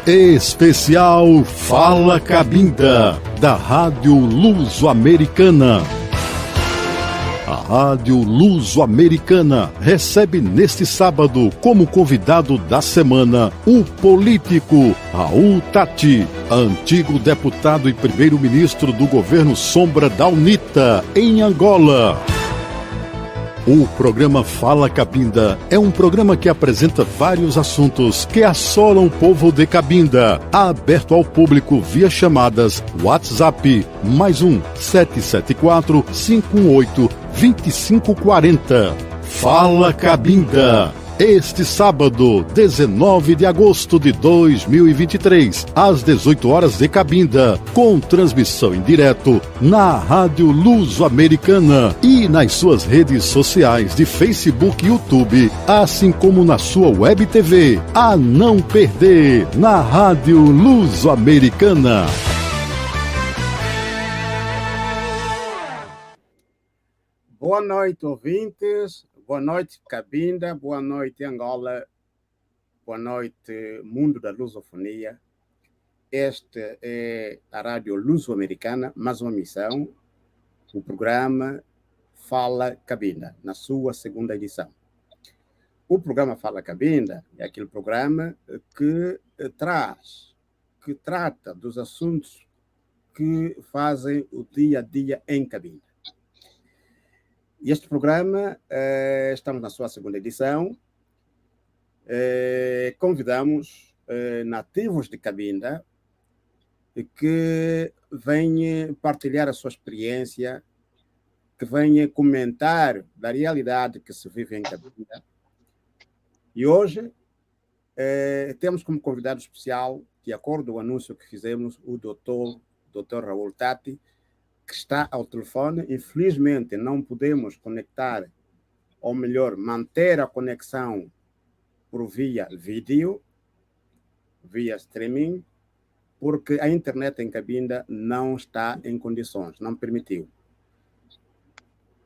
Especial Fala Cabinda, da Rádio Luso-Americana. A Rádio Luso-Americana recebe neste sábado, como convidado da semana, o político Raul Tati, antigo deputado e primeiro-ministro do governo Sombra da UNITA, em Angola. O programa Fala Cabinda é um programa que apresenta vários assuntos que assolam o povo de Cabinda, aberto ao público via chamadas WhatsApp, +1 774-518-2540. Fala Cabinda. Este sábado, 19 de agosto de 2023, às 18 horas de Cabinda, com transmissão em direto na Rádio Luso-Americana e nas suas redes sociais de Facebook e YouTube, assim como na sua Web TV. A não perder, na Rádio Luso-Americana. Boa noite, ouvintes. Boa noite, Cabinda. Boa noite, Angola. Boa noite, mundo da lusofonia. Esta é a Rádio Luso-Americana, mais uma missão, o programa Fala Cabinda, na sua segunda edição. O programa Fala Cabinda é aquele programa que trata dos assuntos que fazem o dia a dia em Cabinda. E este programa, estamos na sua segunda edição, convidamos nativos de Cabinda que venham partilhar a sua experiência, que venham comentar da realidade que se vive em Cabinda. E hoje temos como convidado especial, de acordo com o anúncio que fizemos, o Dr. Raul Tati, que está ao telefone. Infelizmente não podemos conectar, ou melhor, manter a conexão por via vídeo, via streaming, porque a internet em Cabinda não está em condições, não permitiu.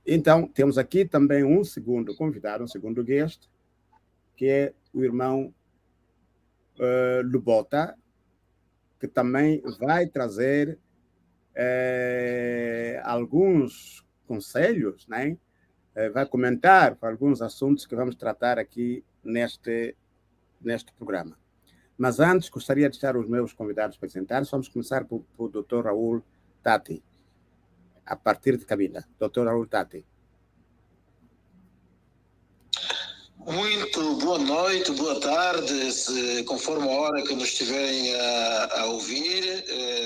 Então, temos aqui também um segundo convidado, um segundo guest, que é o irmão Lubota, que também vai trazer alguns conselhos, né? Vai comentar alguns assuntos que vamos tratar aqui neste programa. Mas antes, gostaria de deixar os meus convidados para apresentar. Vamos começar por Dr. Raul Tati, a partir de Cabinda. Dr. Raul Tati. Muito boa noite, boa tarde, conforme a hora que nos estiverem a ouvir,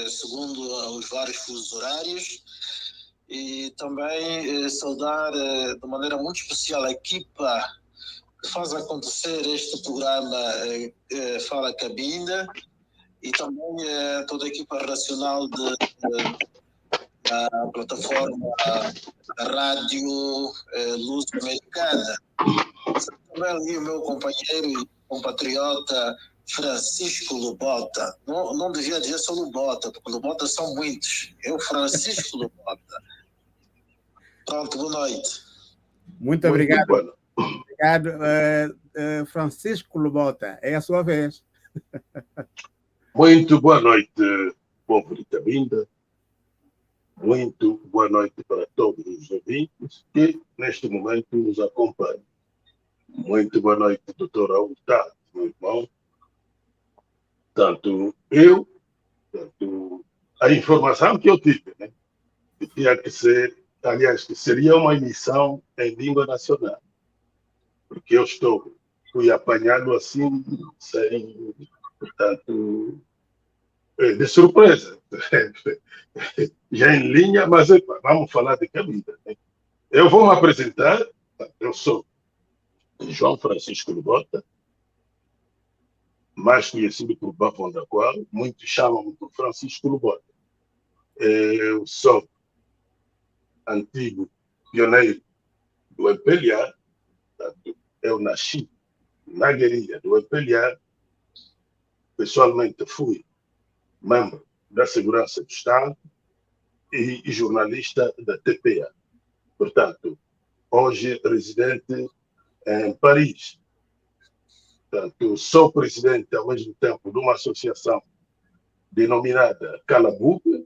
segundo os vários fusos horários. E também saudar de maneira muito especial a equipa que faz acontecer este programa Fala Cabinda, e também toda a equipa racional da plataforma Rádio Luso-Americana. Também ali o meu companheiro e compatriota Francisco Lubota. Não devia dizer só Lubota, porque Lubota são muitos. Eu, Francisco Lubota. Pronto, boa noite. Muito obrigado. Obrigado, Francisco Lubota. É a sua vez. Muito boa noite, povo de Cabinda. Muito boa noite para todos os ouvintes que neste momento nos acompanham. Muito boa noite, doutor Raul Tati, meu irmão. Tanto a informação que eu tive, né? Que tinha que ser, aliás, que seria uma emissão em língua nacional. Porque eu fui apanhado assim, sem, portanto, de surpresa. Já em linha, mas vamos falar de Cabinda, né? Eu vou me apresentar, eu sou João Francisco Lubota, mais conhecido por Bafão da Qual, muitos chamam-me por Francisco Lubota. Eu sou antigo pioneiro do MPLA, eu nasci na guerrilha do MPLA, pessoalmente fui membro da Segurança do Estado e jornalista da TPA. Portanto, hoje residente em Paris. Portanto, sou presidente, ao mesmo tempo, de uma associação denominada Calabuca.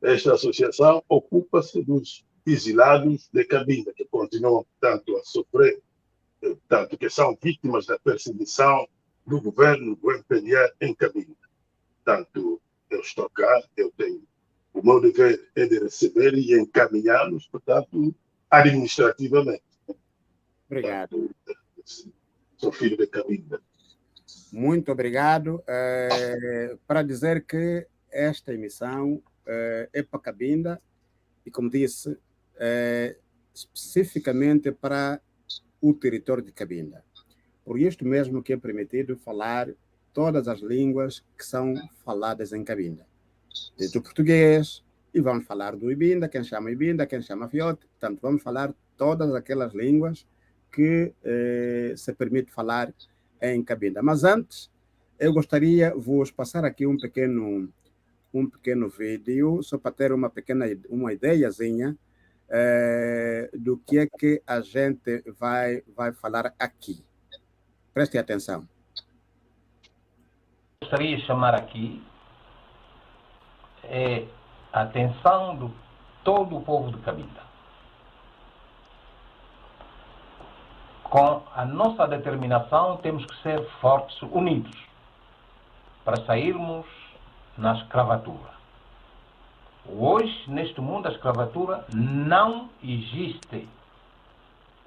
Esta associação ocupa-se dos exilados de Cabinda, que continuam, portanto, a sofrer, portanto, que são vítimas da perseguição do governo do MPLA em Cabinda. Portanto, eu estou cá, eu tenho o meu dever é de receber e encaminhá-los, portanto, administrativamente. Obrigado. Portanto, sou filho de Cabinda. Muito obrigado. Para dizer que esta emissão é para Cabinda e, como disse, especificamente para o território de Cabinda. Por isto mesmo que é permitido falar todas as línguas que são faladas em Cabinda. Desde o português, e vamos falar do Ibinda, quem chama Ibinda, quem chama Fiote. Portanto, vamos falar todas aquelas línguas que se permite falar em Cabinda. Mas antes, eu gostaria de vos passar aqui um pequeno vídeo, só para ter uma ideiazinha do que é que a gente vai falar aqui. Prestem atenção. Gostaria de chamar aqui a atenção de todo o povo de Cabinda. Com a nossa determinação, temos que ser fortes, unidos, para sairmos na escravatura. Hoje, neste mundo, a escravatura não existe.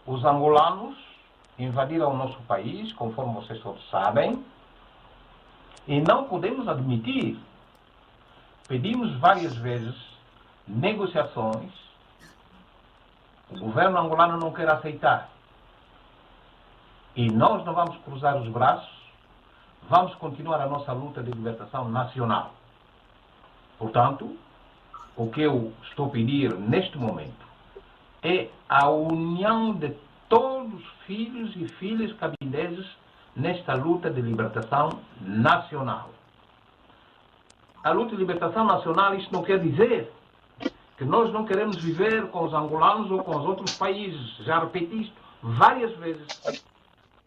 Os angolanos invadiram o nosso país, conforme vocês todos sabem, e não podemos admitir. Pedimos várias vezes negociações, o governo angolano não quer aceitar. E nós não vamos cruzar os braços, vamos continuar a nossa luta de libertação nacional. Portanto, o que eu estou a pedir neste momento é a união de todos os filhos e filhas cabindeses nesta luta de libertação nacional. A luta de libertação nacional, isto não quer dizer que nós não queremos viver com os angolanos ou com os outros países. Já repeti isto várias vezes.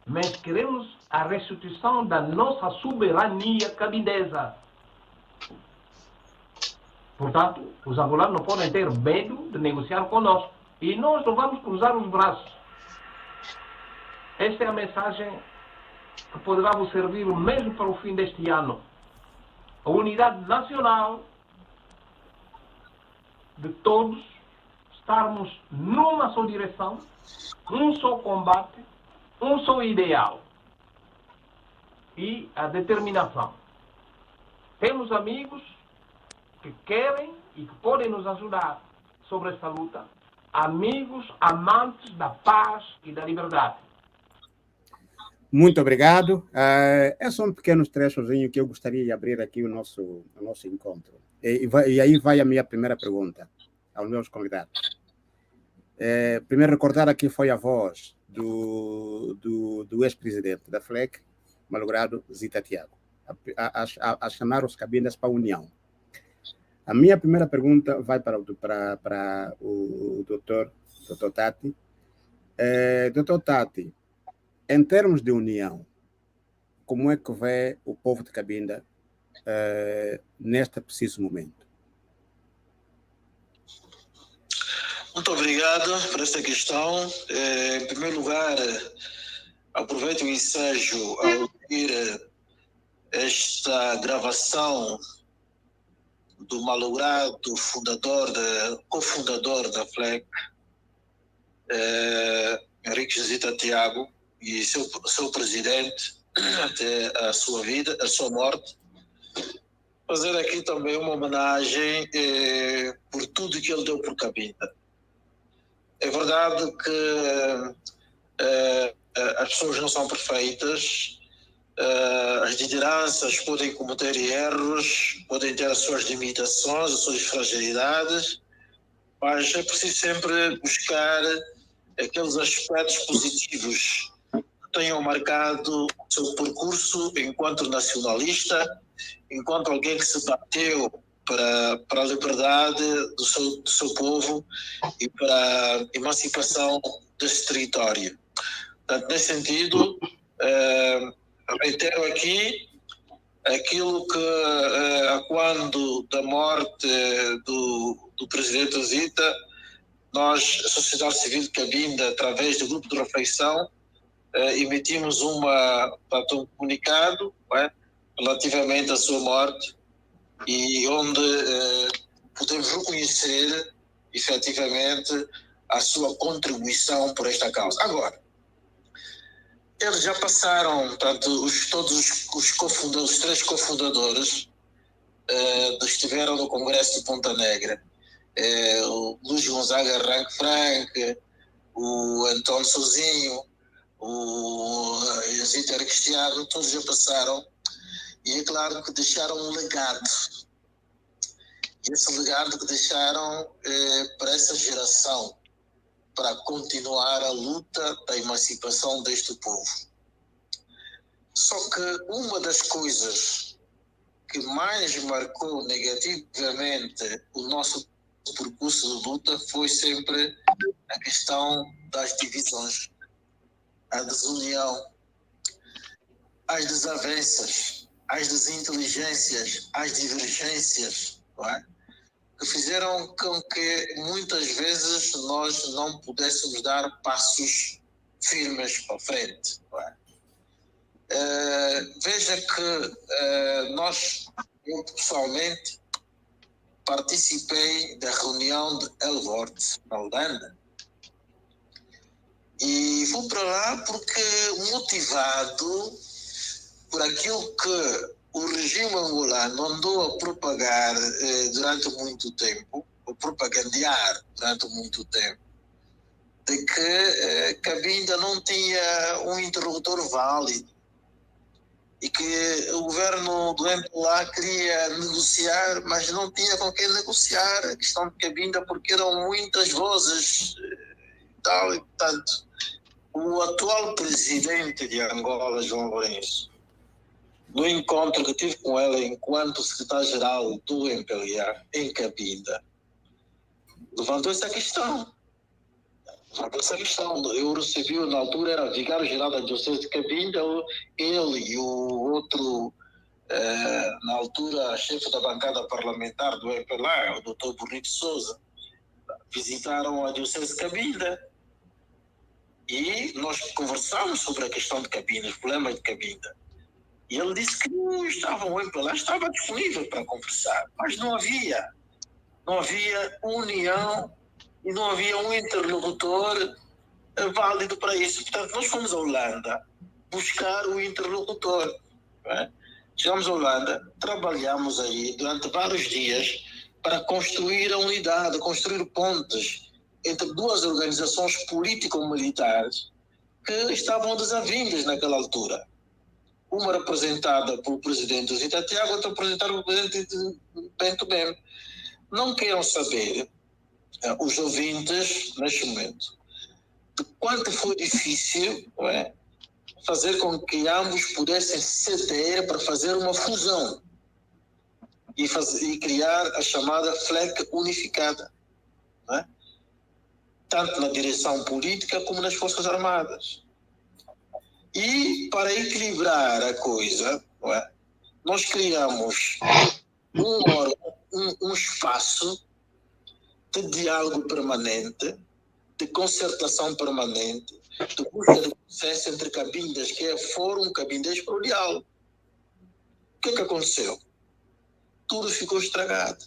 Mas queremos a restituição da nossa soberania cabindesa. Portanto, os angolanos não podem ter medo de negociar conosco. E nós não vamos cruzar os braços. Esta é a mensagem que poderá vos servir mesmo para o fim deste ano. A unidade nacional de todos, estarmos numa só direção, um só combate, um só ideal e a determinação. Temos amigos que querem e que podem nos ajudar sobre esta luta, amigos amantes da paz e da liberdade. Muito obrigado. É só um pequeno trechozinho que eu gostaria de abrir aqui o nosso encontro. E aí vai a minha primeira pergunta aos meus convidados. Primeiro, recordar aqui foi a voz do ex-presidente da FLEC, malogrado Zita Tiago, a chamar os cabindas para a união. A minha primeira pergunta vai para o doutor Tati. Doutor Tati, em termos de união, como é que vê o povo de Cabinda neste preciso momento? Muito obrigado por esta questão. Em primeiro lugar, aproveito o ensejo a ouvir esta gravação do malogrado cofundador da FLEC, Henrique Zita Tiago, e seu presidente até a sua morte. Fazer aqui também uma homenagem por tudo que ele deu por Cabinda. É verdade que as pessoas não são perfeitas, as lideranças podem cometer erros, podem ter as suas limitações, as suas fragilidades, mas é preciso sempre buscar aqueles aspectos positivos que tenham marcado o seu percurso enquanto nacionalista, enquanto alguém que se bateu para a liberdade do seu povo e para a emancipação desse território. Portanto, nesse sentido, reitero aqui aquilo que, quando da morte do presidente Zita, nós, a sociedade civil de Cabinda, através do grupo de reflexão, emitimos um comunicado, relativamente à sua morte, e onde podemos reconhecer efetivamente a sua contribuição por esta causa. Agora, eles já passaram, portanto, todos os 3 cofundadores estiveram no Congresso de Ponta Negra. O Luís Gonzaga Frank, o António Souzinho, o Zita Cristiano, todos já passaram, e é claro que deixaram um legado. E esse legado que deixaram para essa geração, para continuar a luta da emancipação deste povo. Só que uma das coisas que mais marcou negativamente o nosso percurso de luta foi sempre a questão das divisões, a desunião, as desavenças, as desinteligências, as divergências, não é? Que fizeram com que muitas vezes nós não pudéssemos dar passos firmes para frente. Não é? Veja que eu pessoalmente participei da reunião de Elvort, na Holanda, e fui para lá porque motivado por aquilo que o regime angolano andou a propagar durante muito tempo, a propagandear durante muito tempo, de que Cabinda não tinha um interlocutor válido e que o governo do MPLA queria negociar, mas não tinha com quem negociar a questão de Cabinda, porque eram muitas vozes e tal, e portanto o atual presidente de Angola, João Lourenço, no encontro que tive com ela enquanto secretário-geral do MPLA em Cabinda, levantou essa questão. Eu recebi, na altura, era vigário-geral da Diocese de Cabinda, ele e o outro, na altura, chefe da bancada parlamentar do MPLA, o Dr. Bonito Souza, visitaram a Diocese de Cabinda. E nós conversámos sobre a questão de Cabinda, os problemas de Cabinda. E ele disse que o MPLA estava disponível para conversar, mas não havia união e não havia um interlocutor válido para isso. Portanto, nós fomos à Holanda buscar o interlocutor. Chegamos à Holanda, trabalhamos aí durante vários dias para construir a unidade, construir pontes entre duas organizações político-militares que estavam desavindas naquela altura. Uma representada pelo presidente Zita Tiago, outra representada pelo presidente Bento Bem. Não queiram saber, os ouvintes, neste momento, de quanto foi difícil fazer com que ambos pudessem ceder para fazer uma fusão e criar a chamada FLEC unificada, tanto na direção política como nas Forças Armadas. E para equilibrar a coisa, nós criamos um espaço de diálogo permanente, de concertação permanente, de busca de consenso entre cabindas, que é Fórum Cabindês para o Diálogo. O que aconteceu? Tudo ficou estragado.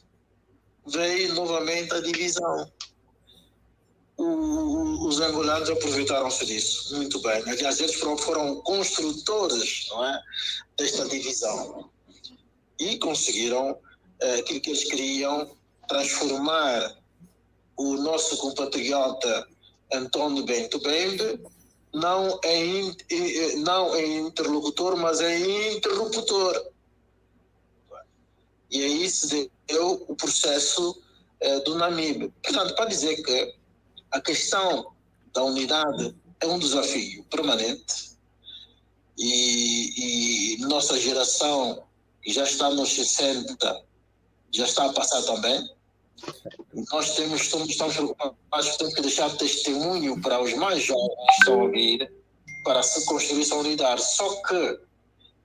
Veio novamente a divisão. Os angolanos aproveitaram-se disso muito bem. Aliás, eles foram construtores, desta divisão, e conseguiram aquilo que eles queriam, transformar o nosso compatriota António Bento Bembe não em interlocutor, mas em interruptor. E aí se deu o processo do Namibe. Portanto, para dizer que a questão da unidade é um desafio permanente, e nossa geração, que já está nos 60, já está a passar também. Nós estamos preocupados que temos que deixar testemunho para os mais jovens que estão a vir, para se construir essa unidade. Só que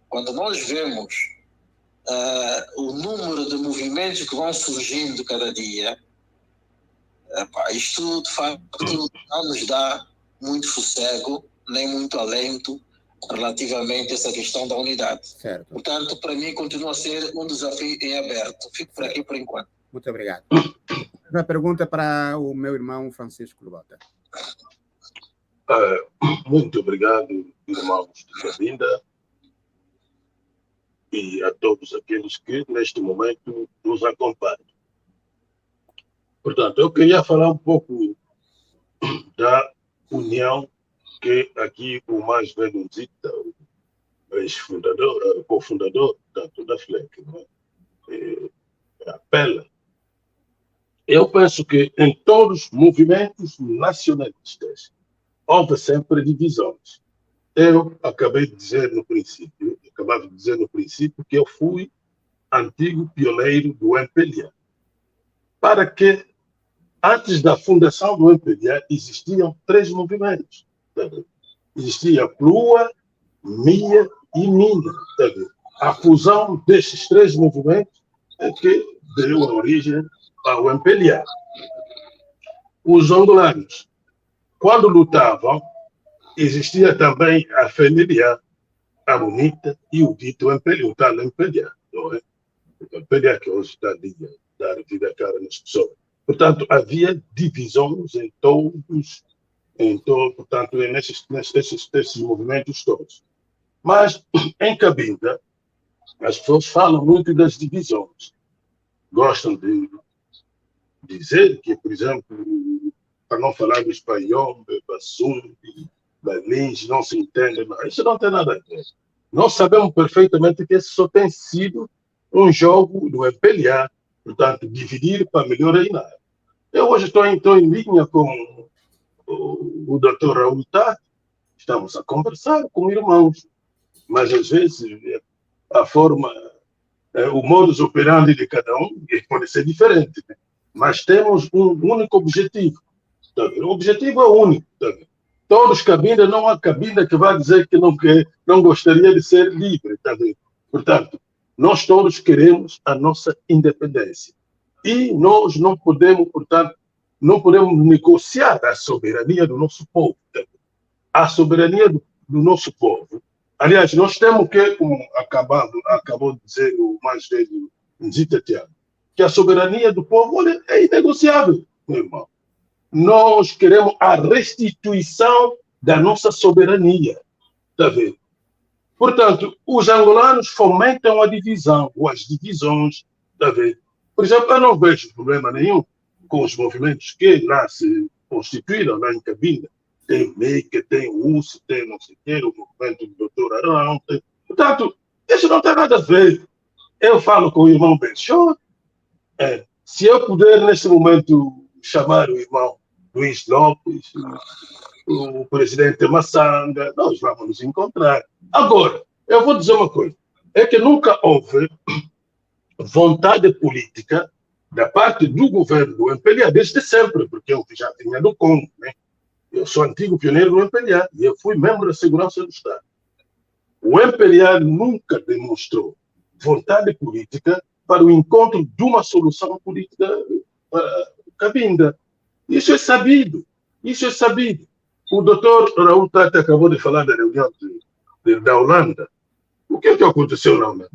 quando nós vemos o número de movimentos que vão surgindo cada dia, isto de facto não nos dá muito sossego, nem muito alento relativamente a essa questão da unidade. Certo. Portanto, para mim, continua a ser um desafio em aberto. Fico por aqui por enquanto. Muito obrigado. Uma pergunta para o meu irmão Francisco Lubota. Muito obrigado, irmãos de Cabinda, e a todos aqueles que, neste momento, nos acompanham. Portanto, eu queria falar um pouco da união que aqui o mais velho Nzita, o ex-fundador, cofundador da FLEC, apela. Eu penso que em todos os movimentos nacionalistas houve sempre divisões. Eu acabava de dizer no princípio que eu fui antigo pioneiro do MPLA. Para que, antes da fundação do MPLA, existiam 3 movimentos. Existia PLUA, MIA e MINA. A fusão destes 3 movimentos é que deu a origem ao MPLA. Os angolanos, quando lutavam, existia também a FNLA, a UNITA e o dito MPLA, o tal MPLA, não é? O MPLA que hoje está a dar vida à cara nas pessoas. Portanto, havia divisões em todos, portanto, nesses movimentos todos. Mas, em Cabinda, as pessoas falam muito das divisões. Gostam de dizer que, por exemplo, para não falar do espanhol, do Bassum, da Lins, não se entende. Não. Isso não tem nada a ver. Nós sabemos perfeitamente que isso só tem sido um jogo do MPLA, portanto, dividir para melhor reinar. Eu hoje estou em linha com o Dr. Raul Tati, estamos a conversar como irmãos, mas às vezes a forma, o modus operandi de cada um pode ser diferente, né? Mas temos um único objetivo. Tá? O objetivo é único. Tá? Todos Cabinda, não há Cabinda que vai dizer que não gostaria de ser livre. Tá? Portanto, nós todos queremos a nossa independência. E nós não podemos, portanto, não podemos negociar a soberania do nosso povo. Tá? A soberania do nosso povo. Aliás, nós temos que, como acabou de dizer o mais velho Nzita Tiago, que a soberania do povo é inegociável, meu irmão. Nós queremos a restituição da nossa soberania. Está vendo? Portanto, os angolanos fomentam a divisão, ou as divisões. Está vendo? Por exemplo, eu não vejo problema nenhum com os movimentos que lá se constituíram, lá em Cabinda. Tem o MEIC, tem o UCE, tem não sei o quê, o movimento do Dr. Arão. Portanto, isso não tem nada a ver. Eu falo com o irmão Benchor. Se eu puder, nesse momento, chamar o irmão Luiz Lopes, o presidente Massanga, nós vamos nos encontrar. Agora, eu vou dizer uma coisa. É que nunca houve vontade política da parte do governo do MPLA, desde sempre, porque eu já tinha do Congo, né? Eu sou antigo pioneiro do MPLA e eu fui membro da Segurança do Estado. O MPLA nunca demonstrou vontade política para o encontro de uma solução política para Cabinda. Isso é sabido. Isso é sabido. O doutor Raul Tati acabou de falar da reunião da Holanda. O que aconteceu na Holanda?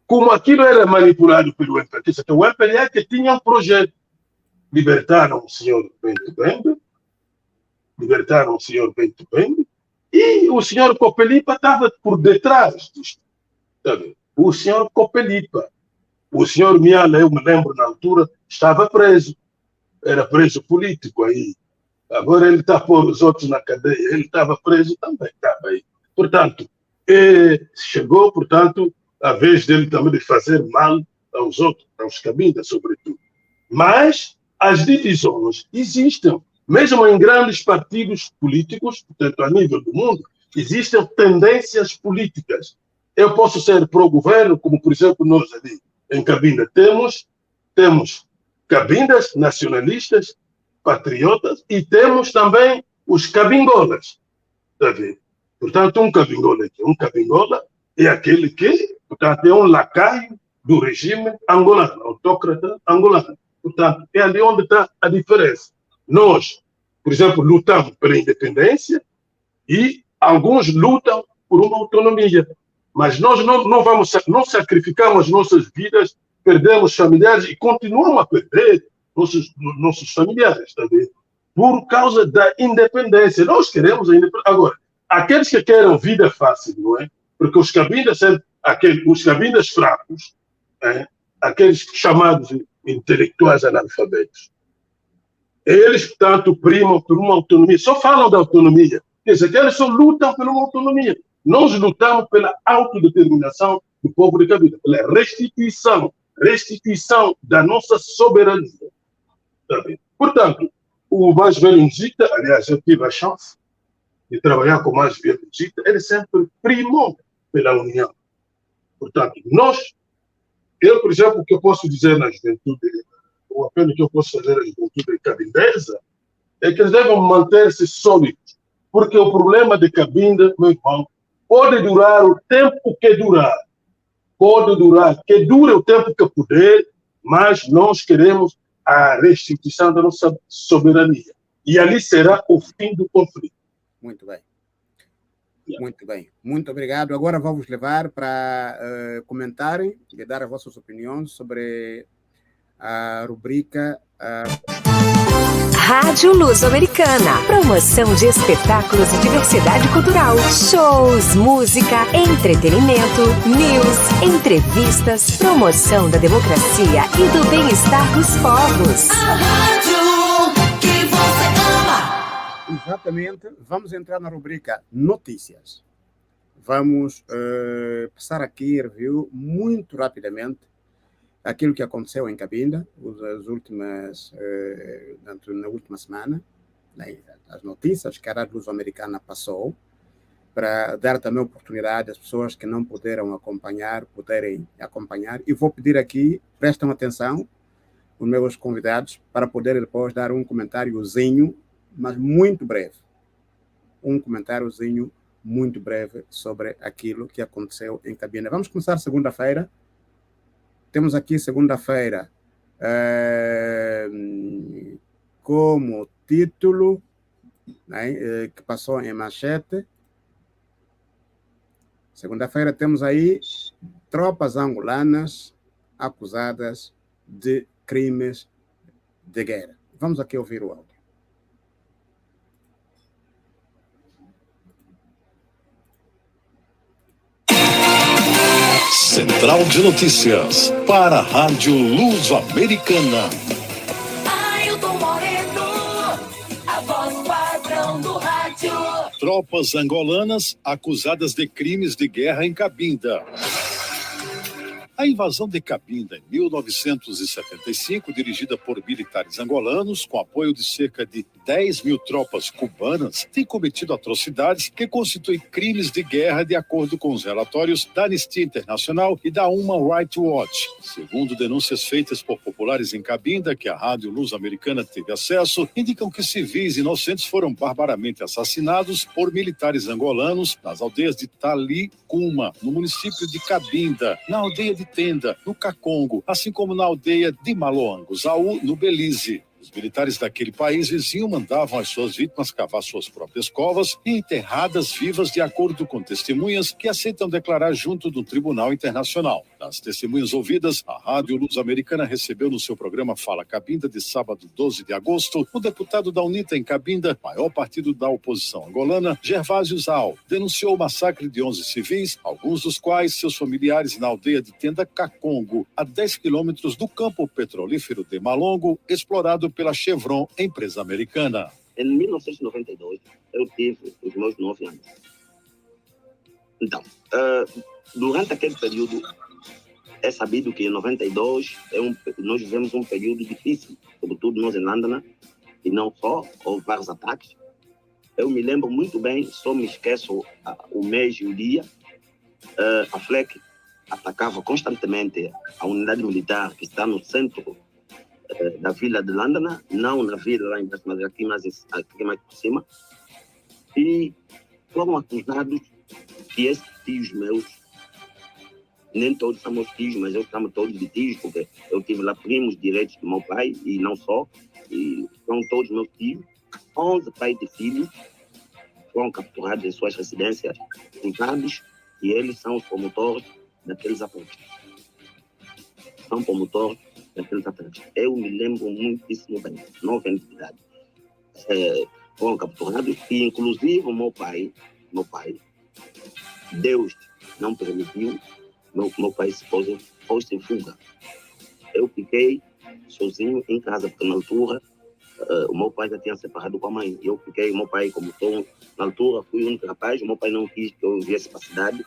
Como aquilo era manipulado pelo MPLA, o MPLA que tinha um projeto. Libertaram o senhor Bento Bembe, e o senhor Copelipa estava por detrás disto. O senhor Copelipa. O senhor Miala, eu me lembro na altura, estava preso. Era preso político aí. Agora ele está por os outros na cadeia. Ele estava preso também. Estava aí. Portanto, chegou, portanto, a vez dele também de fazer mal aos outros, aos Cabinda, sobretudo. Mas as divisões existem. Mesmo em grandes partidos políticos, portanto, a nível do mundo, existem tendências políticas. Eu posso ser pró-governo, como, por exemplo, nós ali em Cabinda temos cabindas nacionalistas, patriotas, e temos também os cabingolas. Portanto, um cabingola aqui. Um cabingola é aquele que, portanto, é um lacaio do regime angolano, autócrata angolano. Portanto, é ali onde está a diferença. Nós, por exemplo, lutamos pela independência e alguns lutam por uma autonomia. Mas nós não sacrificamos nossas vidas, perdemos familiares e continuamos a perder nossos familiares também, por causa da independência. Nós queremos a independência. Agora, aqueles que querem vida fácil, não é? Porque os cabindas os cabindas fracos, aqueles chamados intelectuais analfabetos, eles, portanto, primam por uma autonomia, só falam da autonomia. Quer dizer, eles só lutam por uma autonomia. Nós lutamos pela autodeterminação do povo de Cabinda, pela restituição da nossa soberania. Também. Portanto, o mais velho Njita, aliás, eu tive a chance de trabalhar com o mais velho Njita, ele sempre primou pela união. Portanto, eu, por exemplo, o que eu posso dizer na juventude, o apelo que eu posso fazer à juventude cabindesa, é que eles devem manter-se sólidos, porque o problema de Cabinda, meu irmão, pode durar o tempo que durar, que dure o tempo que puder, mas nós queremos a restituição da nossa soberania. E ali será o fim do conflito. Muito bem. Muito bem. Muito obrigado. Agora vamos levar para comentarem e dar as vossas opiniões sobre a rubrica Rádio Luso-Americana. Promoção de espetáculos e diversidade cultural. Shows, música, entretenimento, news, entrevistas, promoção da democracia e do bem-estar dos povos. A rádio que você ama. Exatamente. Vamos entrar na rubrica Notícias. Vamos passar aqui em review muito rapidamente aquilo que aconteceu em Cabinda na última semana, né, as notícias que a Rádio Luso-Americana passou, para dar também oportunidade às pessoas que não puderam acompanhar, poderem acompanhar. E vou pedir aqui, prestem atenção, os meus convidados, para poderem depois dar um comentáriozinho, mas muito breve. Um comentáriozinho muito breve sobre aquilo que aconteceu em Cabinda. Vamos começar segunda-feira. Temos aqui segunda-feira como título, né, que passou em manchete. Segunda-feira temos aí tropas angolanas acusadas de crimes de guerra. Vamos aqui ouvir o áudio. Central de Notícias, para a Rádio Luso-Americana. Ailton Moreno, a voz padrão do rádio. Tropas angolanas acusadas de crimes de guerra em Cabinda. A invasão de Cabinda em 1975, dirigida por militares angolanos, com apoio de cerca de 10 mil tropas cubanas, tem cometido atrocidades que constituem crimes de guerra de acordo com os relatórios da Anistia Internacional e da Human Rights Watch. Segundo denúncias feitas por populares em Cabinda, que a Rádio Luso-Americana teve acesso, indicam que civis inocentes foram barbaramente assassinados por militares angolanos nas aldeias de Talicuma, no município de Cabinda, na aldeia de Tenda, no Cacongo, assim como na aldeia de Maloango-Zaú, no Belize. Os militares daquele país vizinho mandavam as suas vítimas cavar suas próprias covas e enterradas vivas de acordo com testemunhas que aceitam declarar junto do Tribunal Internacional. Das testemunhas ouvidas, a Rádio Luso-Americana recebeu no seu programa Fala Cabinda, de sábado 12 de agosto, o deputado da UNITA em Cabinda, maior partido da oposição angolana, Gervásio Zal, denunciou o massacre de 11 civis, alguns dos quais seus familiares na aldeia de Tenda Cacongo, a 10 quilômetros do campo petrolífero de Malongo, explorado pela Chevron, empresa americana. Em 1992, eu tive os meus 9 anos. Então, durante aquele período, é sabido que em 92 nós vivemos um período difícil, sobretudo nós em Londres, e não só, houve vários ataques. Eu me lembro muito bem, só me esqueço o mês e o dia, a FLEC atacava constantemente a unidade militar que está no centro da vila de Londres, não na vila lá embaixo, mas aqui mais por cima. E foram acusados que esses tios meus, nem todos são meus tios, mas eu chamo todos de tios, porque eu tive lá primos direitos do meu pai, e não só, e são todos meus tios. 11 pais de filhos foram capturados em suas residências, julgados, e eles são os promotores daqueles ataques. São promotores daqueles ataques. Eu me lembro muitíssimo bem, 9 anos de idade. Foram capturados, e inclusive o meu pai, Deus não permitiu, meu pai se pôs em fuga. Eu fiquei sozinho em casa, porque na altura o meu pai já tinha separado com a mãe. Eu fiquei, meu pai, como estou na altura, fui o único rapaz, o meu pai não quis que eu viesse para a cidade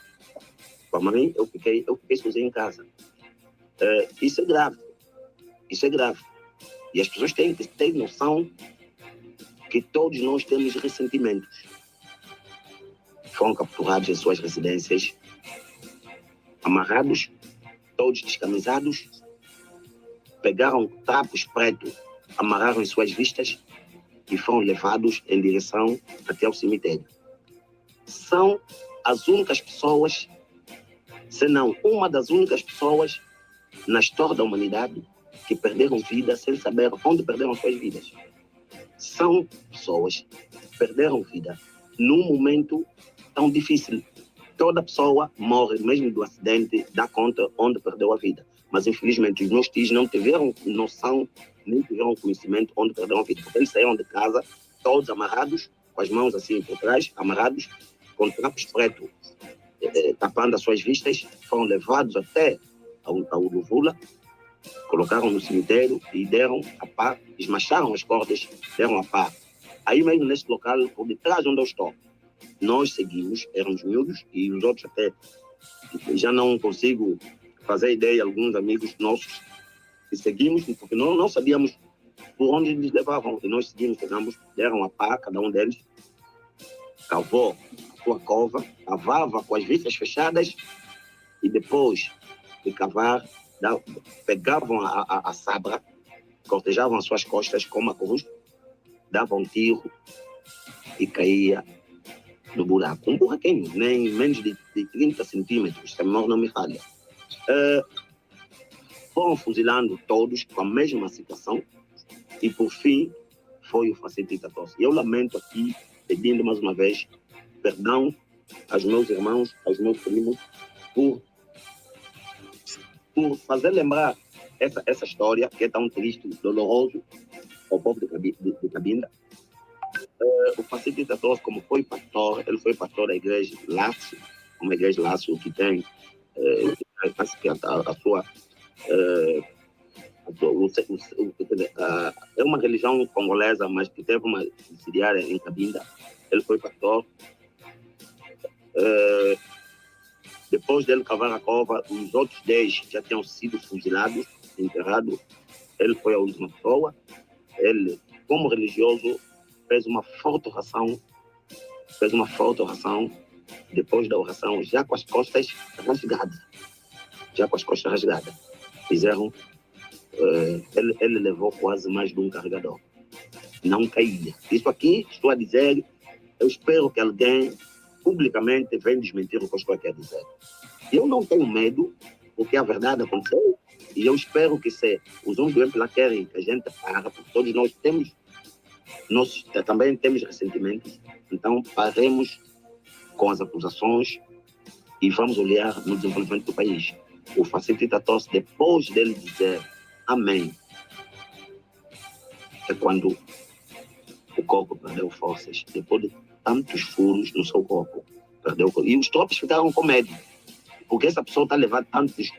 com a mãe, eu fiquei sozinho em casa. Isso é grave. E as pessoas têm que ter noção que todos nós temos ressentimentos. Foram capturados em suas residências, amarrados, todos descamisados, pegaram trapos pretos, amarraram em suas vistas e foram levados em direção até o cemitério. São as únicas pessoas, se não uma das únicas pessoas na história da humanidade que perderam vida sem saber onde perderam suas vidas. São pessoas que perderam vida num momento tão difícil. Toda pessoa morre, mesmo do acidente, dá conta onde perdeu a vida. Mas, infelizmente, os meus tios não tiveram noção, nem tiveram conhecimento onde perderam a vida. Porque eles saíram de casa, todos amarrados, com as mãos assim por trás, amarrados, com trapos pretos, tapando as suas vistas, foram levados até ao Luvula, colocaram no cemitério e deram a pá, esmacharam as cordas, deram a pá. Aí mesmo nesse local, por detrás onde eu estou, nós seguimos, éramos miúdos, e os outros até já não consigo fazer ideia, alguns amigos nossos, que seguimos, porque não sabíamos por onde eles levavam, e nós seguimos, pegamos, deram a pá, cada um deles cavou a sua cova, cavava com as vistas fechadas, e depois de cavar, pegavam a sabra, cortejavam as suas costas com uma cruz, davam um tiro e caía no buraco. Um buraquinho, nem menos de 30 centímetros, se a memória não me falha. Foram fuzilando todos com a mesma situação e, por fim, foi o Facete Itatócio. Eu lamento aqui, pedindo mais uma vez perdão aos meus irmãos, aos meus primos, por fazer lembrar essa história que é tão triste, doloroso ao povo de Cabinda. O Facete Itatócio, como foi pastor, ele foi pastor da igreja Lácio, uma igreja Lácio que tem a sua... é uma religião congolesa, mas que teve uma subsidiária em Cabinda. Ele foi pastor. Depois dele cavar a cova, os outros 10 já tinham sido fuzilados, enterrados. Ele foi a última pessoa. Ele, como religioso, fez uma forte oração. Depois da oração, já com as costas rasgadas. Fizeram. Ele levou quase mais de um carregador. Não caía. Isso aqui, estou a dizer, eu espero que alguém publicamente venha desmentir o que eu estou aqui a dizer. Eu não tenho medo, porque a verdade aconteceu, e eu espero que se os homens do MPLA querem que a gente para, porque todos nós também temos ressentimentos, então paremos com as acusações e vamos olhar no desenvolvimento do país. O Facete Itatócio, depois dele dizer amém, é quando o corpo perdeu forças, depois de tantos furos no seu corpo, perdeu. E os tropas ficaram com medo, porque essa pessoa está levando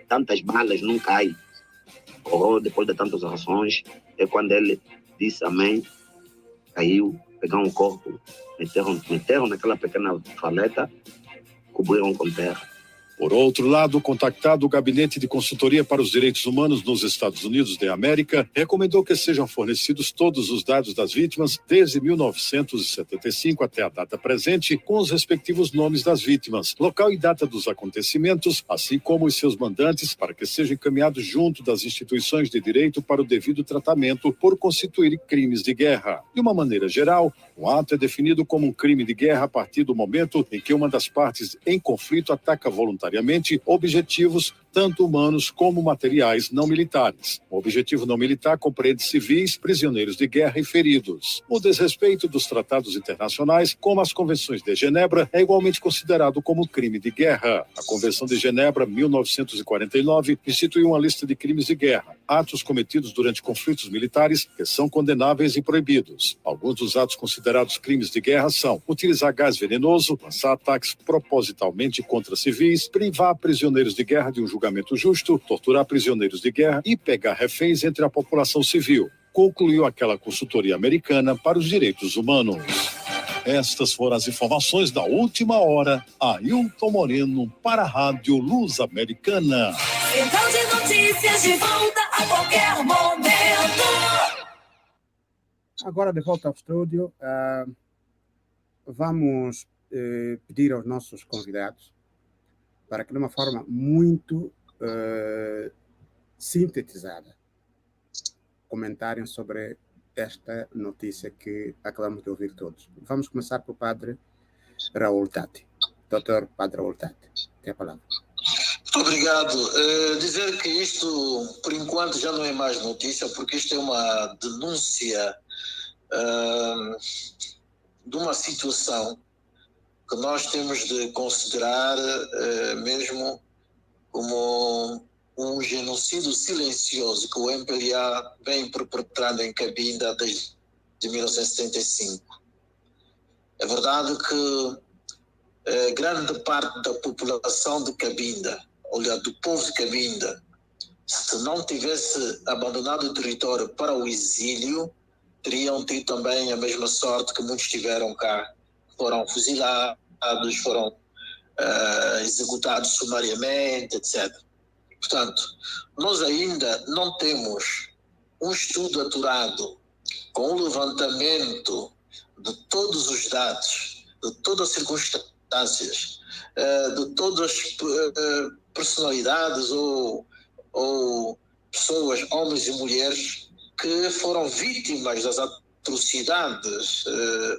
tantas balas, não cai. Ou depois de tantas orações, é quando ele disse amém, caiu, pegaram o corpo, meteram naquela pequena valeta, cobriram com terra. Por outro lado, contactado o Gabinete de Consultoria para os Direitos Humanos nos Estados Unidos da América, recomendou que sejam fornecidos todos os dados das vítimas desde 1975 até a data presente, com os respectivos nomes das vítimas, local e data dos acontecimentos, assim como os seus mandantes, para que sejam encaminhados junto das instituições de direito para o devido tratamento por constituir crimes de guerra. De uma maneira geral, O ato é definido como um crime de guerra a partir do momento em que uma das partes em conflito ataca voluntariamente objetivos tanto humanos como materiais não militares. O objetivo não militar compreende civis, prisioneiros de guerra e feridos. O desrespeito dos tratados internacionais, como as convenções de Genebra, é igualmente considerado como crime de guerra. A Convenção de Genebra, 1949, instituiu uma lista de crimes de guerra, atos cometidos durante conflitos militares que são condenáveis e proibidos. Alguns dos atos considerados crimes de guerra são utilizar gás venenoso, lançar ataques propositalmente contra civis, privar prisioneiros de guerra de um julgamento justo, torturar prisioneiros de guerra e pegar reféns entre a população civil, concluiu aquela consultoria americana para os direitos humanos. Estas foram as informações da última hora. Ailton Moreno para a Rádio Luz Americana. Central de Notícias de volta a qualquer momento. Agora, de volta ao estúdio, vamos pedir aos nossos convidados para que, de uma forma muito sintetizada, comentarem sobre esta notícia que acabamos de ouvir todos. Vamos começar pelo Padre Raul Tati. Doutor Padre Raul Tati, tem a palavra. Muito obrigado. Dizer que isto, por enquanto, já não é mais notícia, porque isto é uma denúncia de uma situação que nós temos de considerar mesmo como um genocídio silencioso que o MPLA vem perpetrando em Cabinda desde 1975. É verdade que grande parte da população de Cabinda, olha, do povo de Cabinda, se não tivesse abandonado o território para o exílio, teriam tido também a mesma sorte que muitos tiveram cá. Foram fuzilados, foram executados sumariamente, etc. Portanto, nós ainda não temos um estudo aturado com o levantamento de todos os dados, de todas as circunstâncias, de todas as personalidades ou pessoas, homens e mulheres, que foram vítimas das atrocidades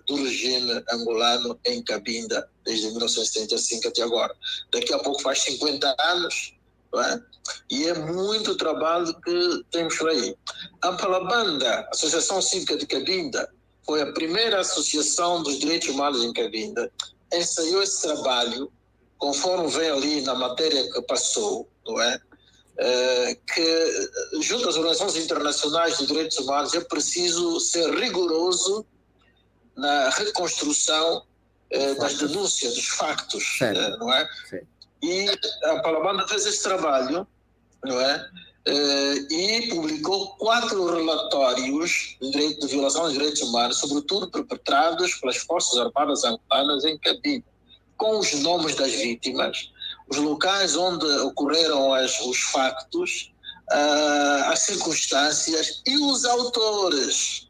do regime angolano em Cabinda desde 1975 até agora. Daqui a pouco faz 50 anos, não é? E é muito trabalho que temos por aí. A Palabanda, Associação Cívica de Cabinda, foi a primeira associação dos direitos humanos em Cabinda, ensaiou esse trabalho, conforme vem ali na matéria que passou, não é? Que junto às organizações internacionais de direitos humanos é preciso ser rigoroso na reconstrução das denúncias, dos factos, não é? Sim. E a Palabanda fez esse trabalho, não é? E publicou 4 relatórios de violação de direitos humanos, sobretudo perpetrados pelas Forças Armadas angolanas em Cabinda, com os nomes das vítimas, os locais onde ocorreram os factos, as circunstâncias e os autores.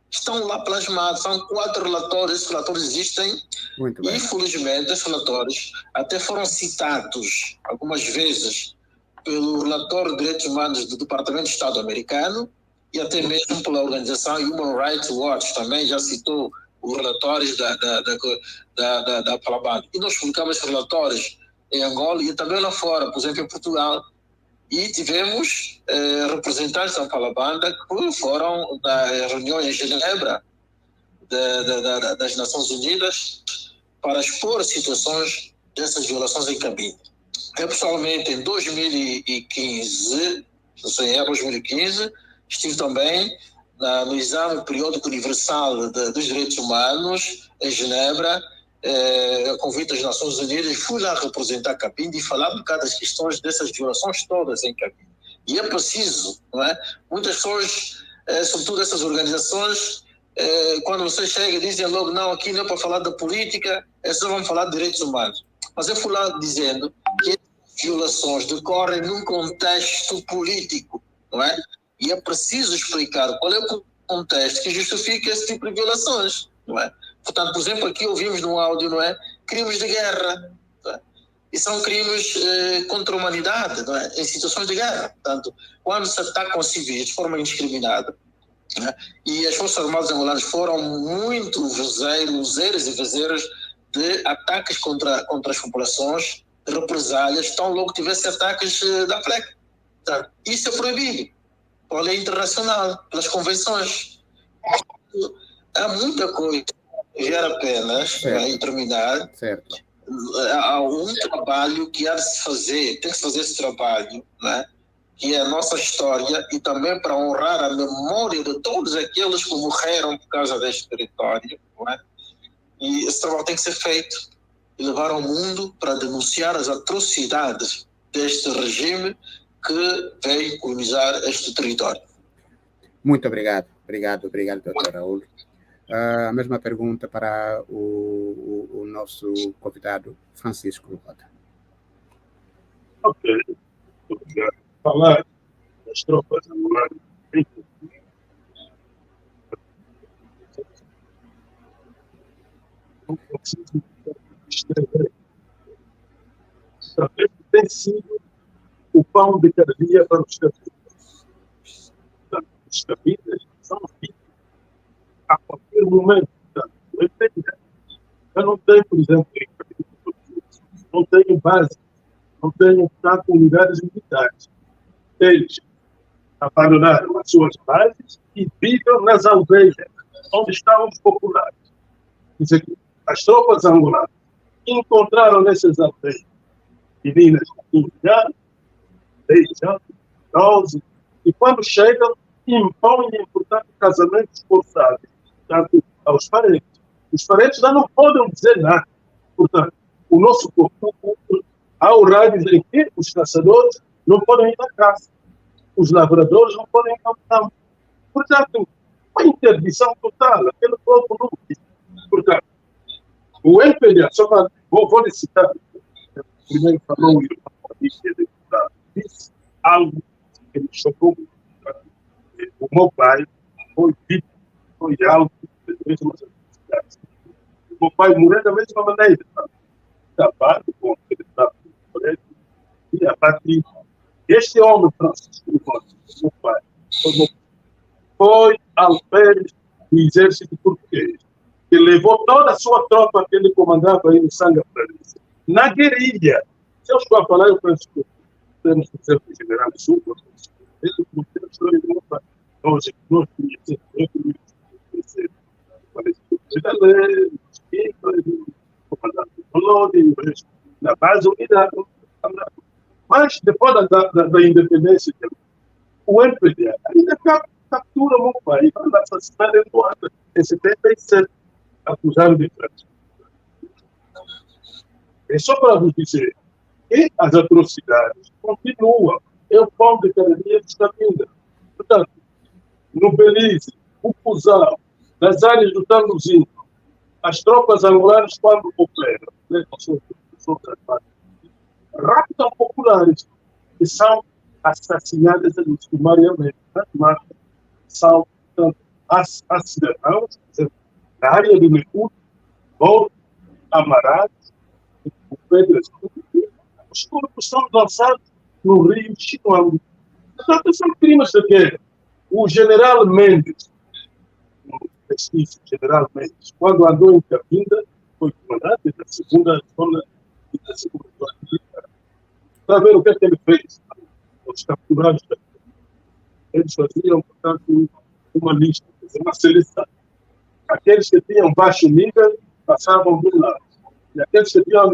Estão lá plasmados, são 4 relatórios, esses relatórios existem. Muito bem. Infelizmente, esses relatórios até foram citados algumas vezes pelo relatório de direitos humanos do Departamento de Estado americano e até mesmo pela organização Human Rights Watch, também já citou os relatórios da Palabanda. E nós publicamos esses relatórios em Angola e também lá fora, por exemplo, em Portugal. E tivemos representantes da Palabanda que foram da reunião em Genebra das Nações Unidas para expor situações dessas violações em Cabinda. Eu, pessoalmente, em 2015, estive também no exame periódico universal dos direitos humanos em Genebra, a convite das Nações Unidas, fui lá representar Cabinda e falar um bocado das questões dessas violações todas em Cabinda. E é preciso, não é? Muitas pessoas, sobretudo essas organizações, quando você chega, dizem logo, não, aqui não é para falar da política, só vamos falar de direitos humanos. Mas eu fui lá dizendo que as violações decorrem num contexto político, não é? E é preciso explicar qual é o contexto que justifica esse tipo de violações, não é? Portanto, por exemplo, aqui ouvimos no áudio, não é? Crimes de guerra, não é? E são crimes contra a humanidade, não é? Em situações de guerra. Portanto, quando se atacam civis de forma indiscriminada, né? E as Forças Armadas angolanas foram muito luzeiros e vezeiros de ataques contra as populações, represálias, tão logo tivesse ataques da FLEC. Tá? Isso é proibido pela lei internacional, pelas convenções. Há muita coisa que gera apenas, e terminar. Certo. Há um trabalho que há de se fazer, tem que se fazer esse trabalho, né? Que é a nossa história, e também para honrar a memória de todos aqueles que morreram por causa deste território, não é? E esse trabalho tem que ser feito e levar ao mundo para denunciar as atrocidades deste regime que veio colonizar este território. Muito obrigado. Obrigado, Dr. Raul. A mesma pergunta para o nosso convidado, Francisco Rota. Ok. Obrigado. Falar das tropas angolanas não preciso escrever. Talvez tenha sido o pão de cada dia para os cabides. Os cabides são vítimas a qualquer momento. Eu não tenho, por exemplo, não tenho base, não tenho tanto unidades militares. Eles abandonaram as suas bases e vivem nas aldeias, onde estavam os populares. Quer dizer que as tropas angolanas encontraram nessas aldeias meninas de 15 anos, 10 anos, 12, e quando chegam, impõem, portanto, casamentos forçados, tanto aos parentes. Os parentes já não podem dizer nada. Portanto, o nosso corpo, há horários em que os caçadores não podem ir à caça, os lavradores não podem ir ao campo. Portanto, uma interdição total, aquele povo não vive. Portanto, o MPLA, só para, vou lhe citar, primeiro falou o irmão que é deputado, disse algo que me chocou muito. O meu pai foi vítima, foi algo das mesmas atividades. O meu pai morreu da mesma maneira, tapado com aquele tapo preto e a partir. Este homem, Francisco, meu pai, foi alferes do exército português, que levou toda a sua tropa que ele comandava aí no Sanga França, na guerrilha. Se eu estou a falar, eu penso que temos que ser o general Sul, esse é a história do meu pai. Hoje, nós conhecemos, na base unidade. Mas, depois da independência, o MPLA ainda captura o meu pai para assassinar em Luanda, em 77, acusado de fraude. É só para vos dizer que as atrocidades continuam. É o pão de cada dia que está vindo. Portanto, no Belize, o Cusal, nas áreas do Tanguzinho, as tropas angolanas, quando operam, né, raptam populares que são assassinadas sumariamente. São, portanto, cidadãos, na área do Mercúrio, Bordo, Amarados, Pedras, os corpos são lançados no rio Chinoang. Portanto, são crimes de guerra. O general Mendes, general Mendes, quando andou em Cabinda, foi comandante da segunda zona e da segunda zona militar. Para ver o que é que ele fez. Os capturados, eles faziam, portanto, uma lista, uma seleção. Aqueles que tinham baixo nível passavam do lado. E aqueles que tinham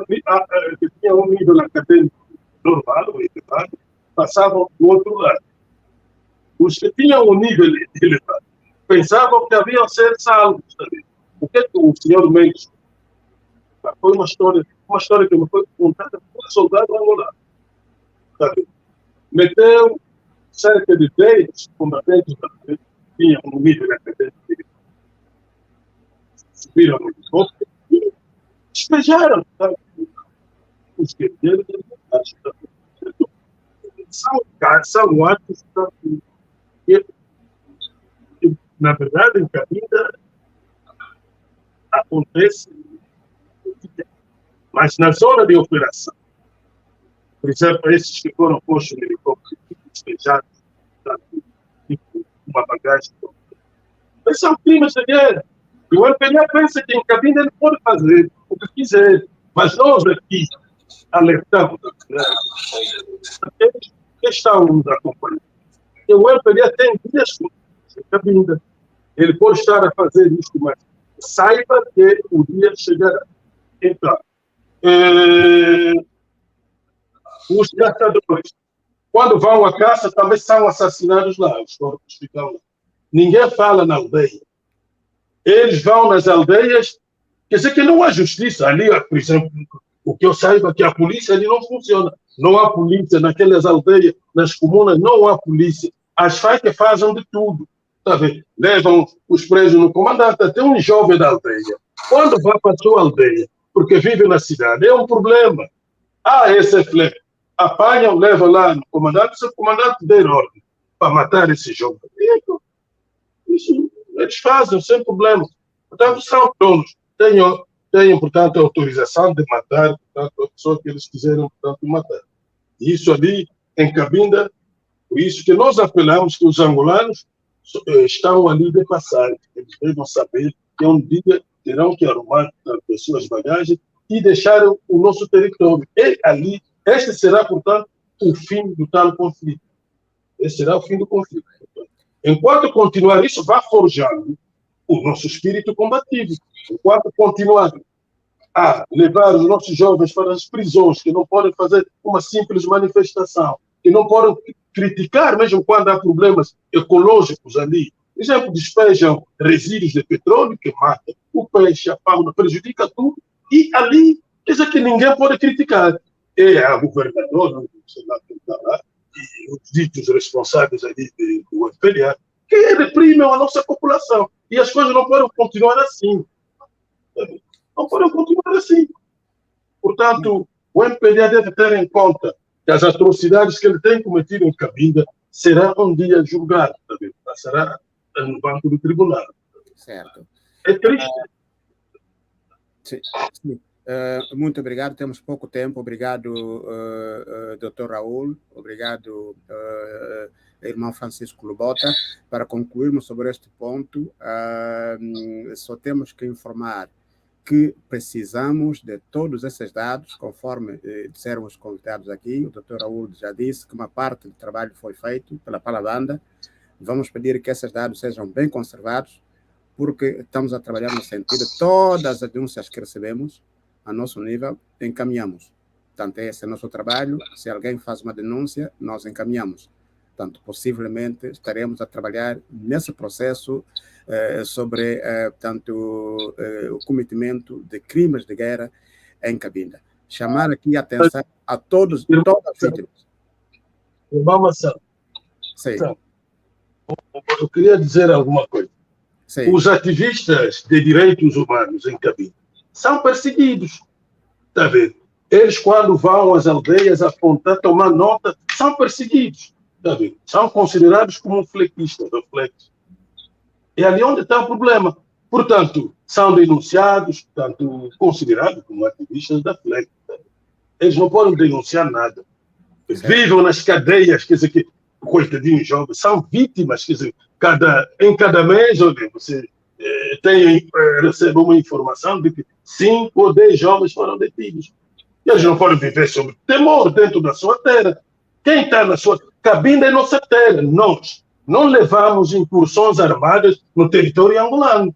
um nível acadêmico normal, ou elevado, passavam do outro lado. Os que tinham um nível elevado pensavam que haviam ser salvos também. O que é que o senhor Mendes? Foi uma história que me foi contada por um soldado angolano. Meteu cerca de 10 combatentes que tinham um nível acadêmico. Subiram no helicóptero e despejaram os guerreiros. São atos que, na verdade, em Cabinda acontece, mas na zona de operação, por exemplo, esses que foram postos no helicóptero despejados, tipo uma bagagem, Esses são crimes de guerra. E o MPLA pensa que em Cabinda ele pode fazer o que quiser, mas nós aqui alertamos aqueles que estão nos acompanhando. E o MPLA tem dias em Cabinda. Ele pode estar a fazer isto, mas saiba que o dia chegará. Então, os caçadores, quando vão à caça, também são assassinados lá, os corpos ficam lá. Ninguém fala na aldeia. Eles vão nas aldeias, quer dizer que não há justiça ali, por exemplo, o que eu saiba é que a polícia ali não funciona. Não há polícia naquelas aldeias, nas comunas, não há polícia. As facas fazem de tudo. Tá vendo? Levam os presos no comandante, até um jovem da aldeia. Quando vai para a sua aldeia, porque vive na cidade, é um problema. Esse flip. Apanham, levam lá no comandante, se o comandante der ordem para matar esse jovem. Isso eles fazem sem problema. Portanto, são donos. Têm, portanto, a autorização de matar, portanto, a pessoa que eles quiserem, portanto, matar. E isso ali, em Cabinda, por isso que nós apelamos que os angolanos estão ali de passagem. Eles devem saber que um dia terão que arrumar, portanto, as suas bagagens e deixar o nosso território. E ali, este será, portanto, o fim do tal conflito. Esse será o fim do conflito. Enquanto continuar isso, vai forjando o nosso espírito combativo. Enquanto continuar a levar os nossos jovens para as prisões, que não podem fazer uma simples manifestação, que não podem criticar, mesmo quando há problemas ecológicos ali. Por exemplo, despejam resíduos de petróleo que matam o peixe, a fauna, prejudica tudo. E ali, quer dizer que ninguém pode criticar. É a governadora, sei lá quem está lá, e os ditos responsáveis ali do MPLA, que reprimem a nossa população. E as coisas não podem continuar assim. Não podem continuar assim. Portanto, o MPLA deve ter em conta que as atrocidades que ele tem cometido em Cabinda será um dia julgado, passará no banco do tribunal. Certo. É triste. Sim. Muito obrigado, temos pouco tempo. Obrigado, Dr. Raul. Obrigado, irmão Francisco Lubota. Para concluirmos sobre este ponto, só temos que informar que precisamos de todos esses dados, conforme disseram os convidados aqui. O Dr. Raul já disse que uma parte do trabalho foi feito pela Palabanda. Vamos pedir que esses dados sejam bem conservados, porque estamos a trabalhar no sentido de todas as denúncias que recebemos, a nosso nível, encaminhamos. Portanto, esse é o nosso trabalho. Se alguém faz uma denúncia, nós encaminhamos. Portanto, possivelmente estaremos a trabalhar nesse processo sobre o cometimento de crimes de guerra em Cabinda. Chamar aqui a atenção a todas as vítimas. Vamos, Sim. Eu queria dizer alguma coisa. Sim. Os ativistas de direitos humanos em Cabinda são perseguidos. Está vendo? Eles, quando vão às aldeias apontar, tomar nota, são perseguidos. Está vendo? São considerados como flequistas, reflexos. É ali onde está o problema. Portanto, são denunciados, portanto, considerados como ativistas da FLEC. Eles não podem denunciar nada. Vivem nas cadeias, quer dizer, que, coitadinhos jovens, são vítimas, quer dizer, em cada mês, você recebe uma informação de que 5 ou 10 jovens foram detidos. E eles não podem viver sob temor dentro da sua terra. Quem está na sua... Cabinda é nossa terra. Nós não levamos incursões armadas no território angolano.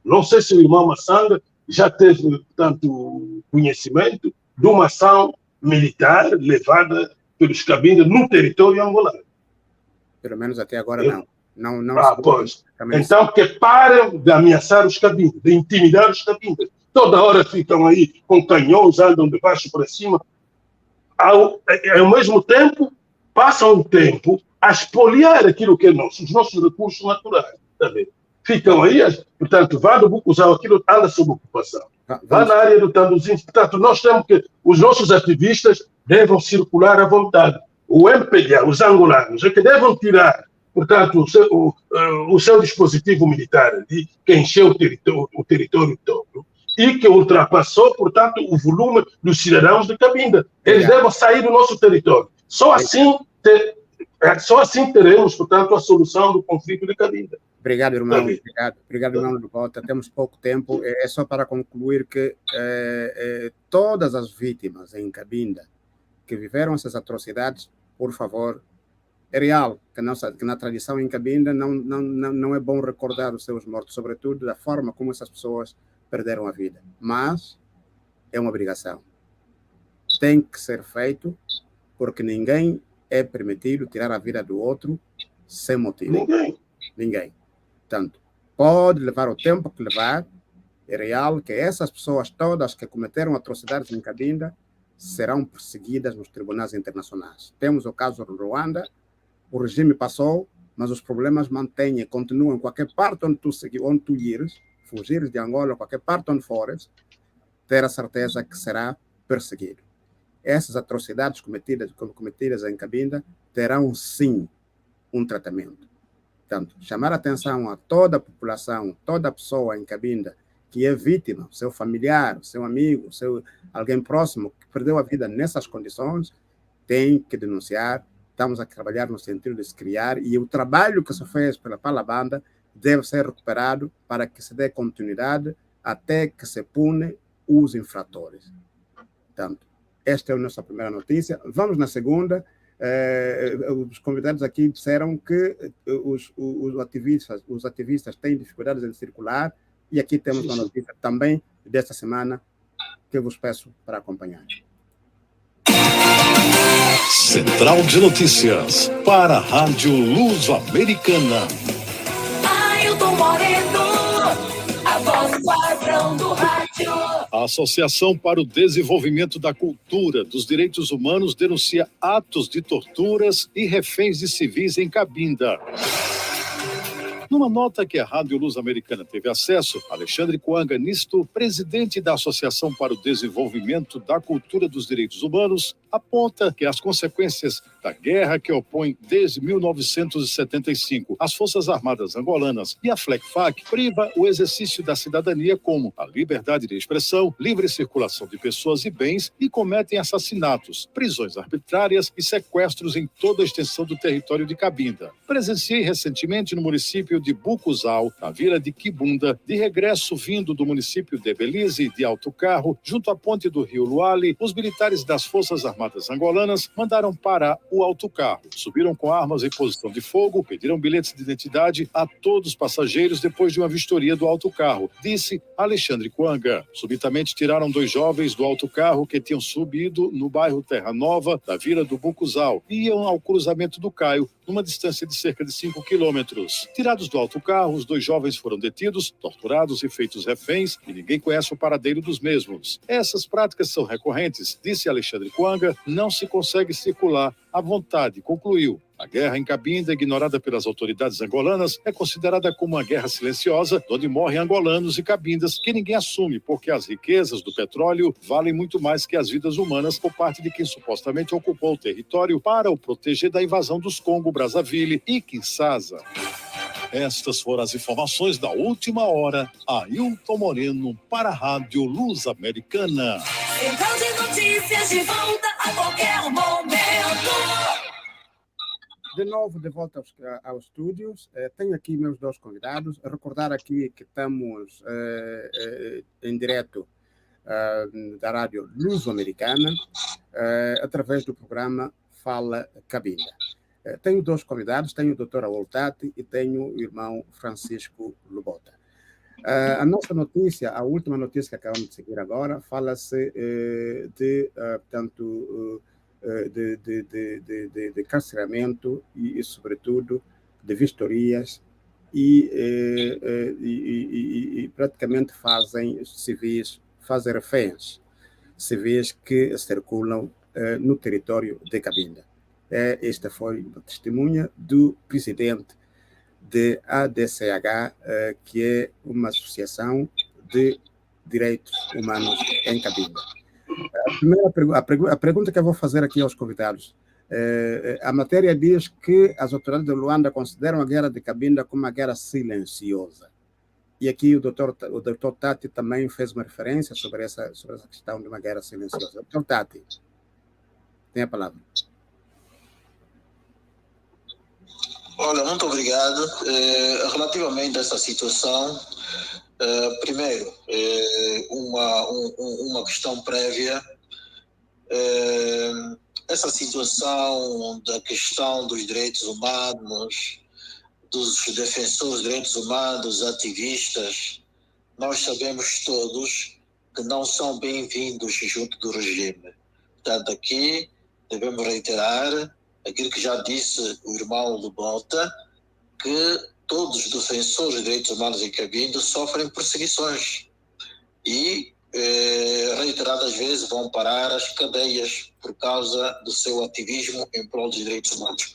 Não sei se o irmão Massanga já teve, portanto, conhecimento de uma ação militar levada pelos Cabinda no território angolano. Pelo menos até agora não. Pois. Então, que parem de ameaçar os Cabindas, de intimidar os Cabindas. Toda hora ficam aí com canhões, andam de baixo para cima. Ao mesmo tempo, passam o tempo a espoliar aquilo que é nosso, os nossos recursos naturais. Tá vendo? Ficam aí, portanto, vá do Bucuzal, aquilo anda sob ocupação. Vá na área do Tanduzinho. Portanto, nós temos que, os nossos ativistas devem circular à vontade. O MPLA, os angolanos, é que devem tirar, portanto, o seu dispositivo militar ali, que encheu o território todo, e que ultrapassou, portanto, o volume dos cidadãos de Cabinda. Eles devem sair do nosso território. Só assim teremos, portanto, a solução do conflito de Cabinda. Obrigado, irmão. David. Obrigado, irmão Lugota. Temos pouco tempo. É só para concluir que todas as vítimas em Cabinda que viveram essas atrocidades, por favor, é real que na tradição em Cabinda não é bom recordar os seus mortos, sobretudo da forma como essas pessoas perderam a vida. Mas é uma obrigação. Tem que ser feito, porque ninguém é permitido tirar a vida do outro sem motivo. Ninguém. Portanto, pode levar o tempo que levar. É real que essas pessoas todas que cometeram atrocidades em Cabinda serão perseguidas nos tribunais internacionais. Temos o caso do Ruanda, o regime passou, mas os problemas mantêm e continuam. Em qualquer parte onde tu ires, fugires de Angola, qualquer parte onde fores, ter a certeza que será perseguido. Essas atrocidades cometidas em Cabinda terão, sim, um tratamento. Portanto, chamar a atenção a toda a população, toda pessoa em Cabinda que é vítima, seu familiar, seu amigo, alguém próximo que perdeu a vida nessas condições, tem que denunciar. Estamos a trabalhar no sentido de se criar, e o trabalho que se fez pela Palabanda deve ser recuperado para que se dê continuidade até que se pune os infratores. Portanto, esta é a nossa primeira notícia. Vamos na segunda. Os convidados aqui disseram que os ativistas têm dificuldades em circular, e aqui temos uma notícia também desta semana que eu vos peço para acompanhar. Central de Notícias para a Rádio Luso-Americana. Ailton Moreno, a voz padrão do rádio. A Associação para o Desenvolvimento da Cultura dos Direitos Humanos denuncia atos de torturas e reféns de civis em Cabinda. Numa nota que a Rádio Luso-Americana teve acesso, Alexandre Coanga Nisto, presidente da Associação para o Desenvolvimento da Cultura dos Direitos Humanos, aponta que as consequências da guerra que opõe desde 1975 as Forças Armadas angolanas e a FLECFAC priva o exercício da cidadania, como a liberdade de expressão, livre circulação de pessoas e bens, e cometem assassinatos, prisões arbitrárias e sequestros em toda a extensão do território de Cabinda. Presenciei recentemente no município de Bucuzal, na vila de Quibunda, de regresso vindo do município de Belize, de autocarro, junto à ponte do rio Luale, os militares das Forças Armadas angolanas mandaram parar o autocarro. Subiram com armas em posição de fogo, pediram bilhetes de identidade a todos os passageiros depois de uma vistoria do autocarro, disse Alexandre Coanga. Subitamente tiraram 2 jovens do autocarro que tinham subido no bairro Terra Nova, da vila do Bucuzal, e iam ao cruzamento do Caio, numa distância de cerca de 5 quilômetros. Tirados do autocarro, os 2 jovens foram detidos, torturados e feitos reféns, e ninguém conhece o paradeiro dos mesmos. Essas práticas são recorrentes, disse Alexandre Coanga. Não se consegue circular à vontade, concluiu. A guerra em Cabinda, ignorada pelas autoridades angolanas, é considerada como uma guerra silenciosa, onde morrem angolanos e cabindas que ninguém assume, porque as riquezas do petróleo valem muito mais que as vidas humanas por parte de quem supostamente ocupou o território para o proteger da invasão dos Congo, Brazzaville e Kinshasa. Estas foram as informações da última hora. Ailton Moreno para a Rádio Luso-Americana. Central de Notícias de volta a qualquer momento. De novo, de volta aos estúdios. Tenho aqui meus 2 convidados. Recordar aqui que estamos em direto da Rádio Luso-Americana, através do programa Fala Cabinda. Tenho 2 convidados, tenho o Dr. Awoltati e tenho o irmão Francisco Lubota. A nossa notícia, a última notícia que acabamos de seguir agora, fala-se de carceramento e, sobretudo, de vistorias e praticamente fazem reféns civis que circulam no território de Cabinda. Esta foi uma testemunha do presidente de ADCH, que é uma associação de direitos humanos em Cabinda. A pergunta que eu vou fazer aqui aos convidados. A matéria diz que as autoridades de Luanda consideram a guerra de Cabinda como uma guerra silenciosa. E aqui o doutor Tati também fez uma referência sobre essa questão de uma guerra silenciosa. Doutor Tati, tem a palavra. Olha, muito obrigado. Relativamente a essa situação, primeiro, uma questão prévia. Essa situação da questão dos direitos humanos, dos defensores dos direitos humanos, ativistas, nós sabemos todos que não são bem-vindos junto do regime. Portanto, aqui devemos reiterar aquilo que já disse o irmão Lubota, que todos os defensores dos direitos humanos em Cabinda sofrem perseguições e reiteradas vezes vão parar as cadeias por causa do seu ativismo em prol dos direitos humanos.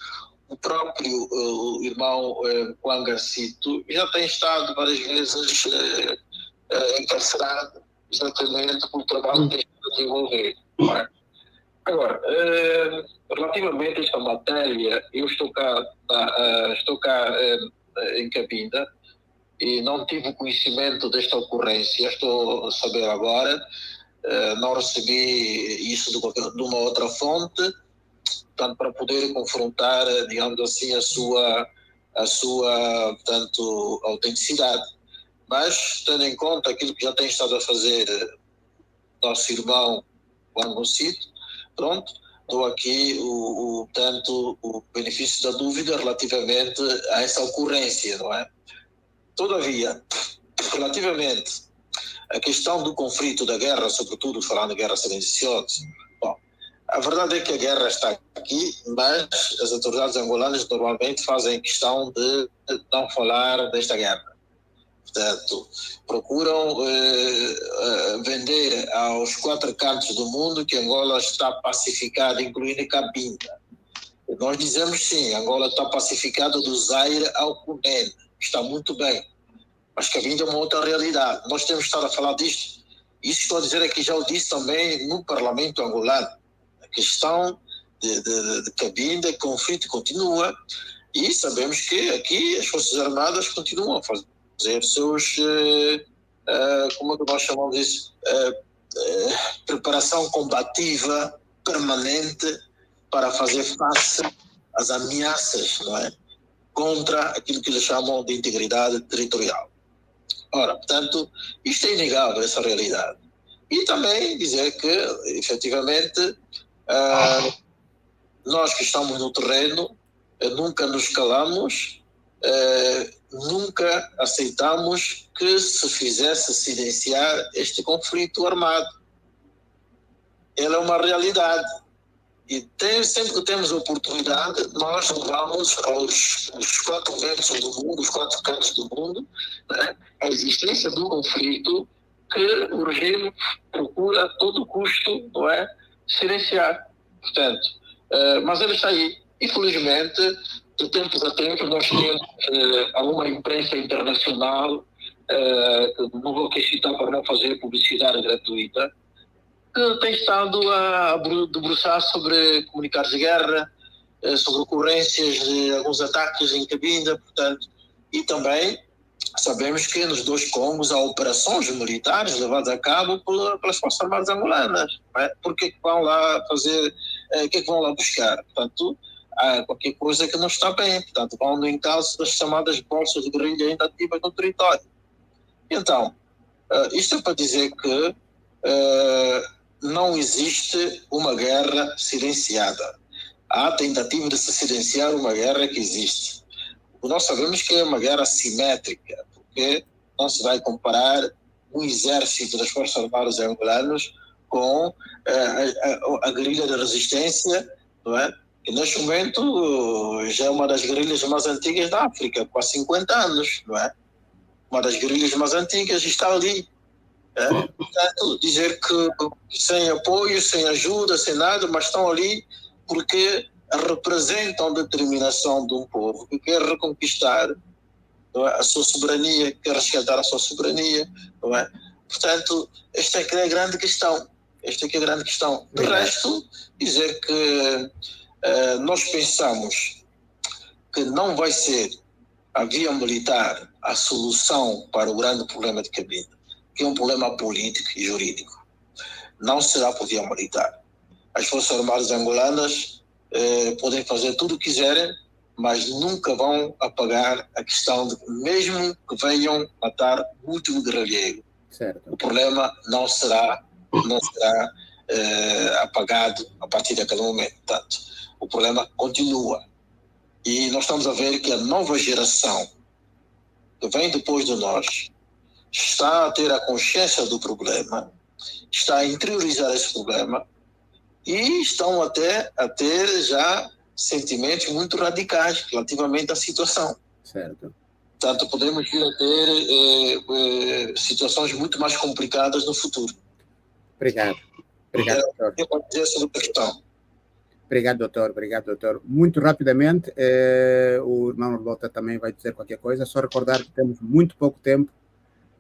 O próprio o irmão Juan Garcito já tem estado várias vezes encarcerado exatamente pelo trabalho que tem a desenvolver. Agora, relativamente a esta matéria, eu estou cá em Cabinda e não tive conhecimento desta ocorrência, estou a saber agora, não recebi isso de uma outra fonte, portanto, para poder confrontar, digamos assim, a sua portanto, autenticidade. Mas, tendo em conta aquilo que já tem estado a fazer nosso irmão Juan Garcito, pronto, dou aqui portanto, o benefício da dúvida relativamente a essa ocorrência, não é? Todavia, relativamente à questão do conflito, da guerra, sobretudo falando de guerra silenciosa, bom, a verdade é que a guerra está aqui, mas as autoridades angolanas normalmente fazem questão de não falar desta guerra. Portanto, procuram vender aos 4 cantos do mundo que Angola está pacificada, incluindo Cabinda. Nós dizemos sim, Angola está pacificada do Zaire ao Cunene, está muito bem, mas Cabinda é uma outra realidade. Nós temos que estar a falar disto. Isso estou a dizer aqui, já o disse também no Parlamento angolano. A questão de Cabinda, o conflito continua e sabemos que aqui as Forças Armadas continuam a fazer seus, como é que nós chamamos isso, preparação combativa permanente para fazer face às ameaças, não é? Contra aquilo que eles chamam de integridade territorial. Ora, portanto, isto é inegável, essa realidade. E também dizer que, efetivamente, nós que estamos no terreno, nunca nos calamos, nunca aceitamos que se fizesse silenciar este conflito armado. Ele é uma realidade. E sempre que temos oportunidade, nós levamos aos 4 ventos do mundo, os 4 cantos do mundo, né, a existência do conflito que o regime procura a todo custo, não é, silenciar. Portanto, mas ele está aí. Infelizmente, de tempos a tempos, nós temos alguma imprensa internacional, que não vou aqui citar para não fazer publicidade gratuita, que tem estado a debruçar sobre comunicados de guerra, sobre ocorrências de alguns ataques em Cabinda, portanto, e também sabemos que nos 2 Congos há operações militares levadas a cabo pelas Forças Armadas angolanas. Não é? Por que vão lá fazer, o que é que vão lá buscar? Portanto, há qualquer coisa que não está bem, portanto, vão no encalço das chamadas bolsas de guerrilha ainda ativas no território. Então, isto é para dizer que não existe uma guerra silenciada. Há tentativa de se silenciar uma guerra que existe. Nós sabemos que é uma guerra simétrica, porque não se vai comparar um exército das Forças Armadas angolanas com a guerrilha da resistência, não é? Que neste momento já é uma das guerrilhas mais antigas da África, com há 50 anos, não é? Uma das guerrilhas mais antigas está ali. Portanto, dizer que sem apoio, sem ajuda, sem nada, mas estão ali porque representam a determinação de um povo que quer reconquistar, não é, a sua soberania, quer resgatar a sua soberania, não é? Portanto, esta é que é a grande questão. Esta é que é a grande questão. De resto, dizer que nós pensamos que não vai ser a via militar a solução para o grande problema de Cabinda, que é um problema político e jurídico. Não será por via militar. As Forças Armadas angolanas podem fazer tudo o que quiserem, mas nunca vão apagar a questão de que mesmo que venham matar o último guerrilheiro, certo. o problema não será apagado a partir daquele momento. Portanto, o problema continua. E nós estamos a ver que a nova geração que vem depois de nós está a ter a consciência do problema, está a interiorizar esse problema e estão até a ter já sentimentos muito radicais relativamente à situação. Certo. Portanto, podemos vir a ter situações muito mais complicadas no futuro. Obrigado. Obrigado, doutor. Eu vou dizer sobre a questão. Obrigado, doutor. Obrigado, doutor. Muito rapidamente, o irmão Lota também vai dizer qualquer coisa. Só recordar que temos muito pouco tempo.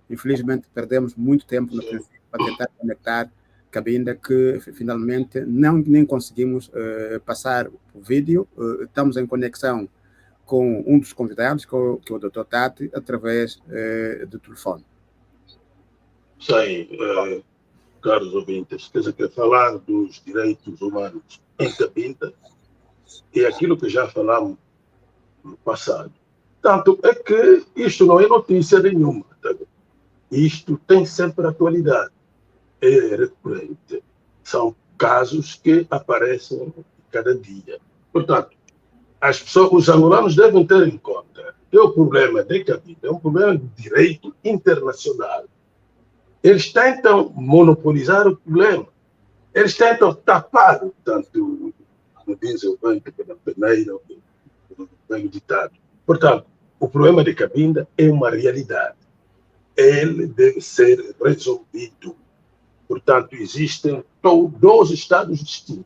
Infelizmente, perdemos muito tempo no princípio para tentar conectar Cabinda, que finalmente nem conseguimos passar o vídeo. Estamos em conexão com um dos convidados, que é o Dr. Tati, através do telefone. Sim, caros ouvintes, quer dizer, que falar dos direitos humanos em Cabinda é aquilo que já falamos no passado. Tanto é que isto não é notícia nenhuma. Tá? Isto tem sempre atualidade. É recorrente. São casos que aparecem cada dia. Portanto, os angolanos devem ter em conta que o problema de Cabinda é um problema de direito internacional. Eles tentam monopolizar o problema. Eles tentam tapar, tanto, como diz o vento pela peneira, o velho ditado. Portanto, o problema de Cabinda é uma realidade. Ele deve ser resolvido. Portanto, existem dois estados distintos.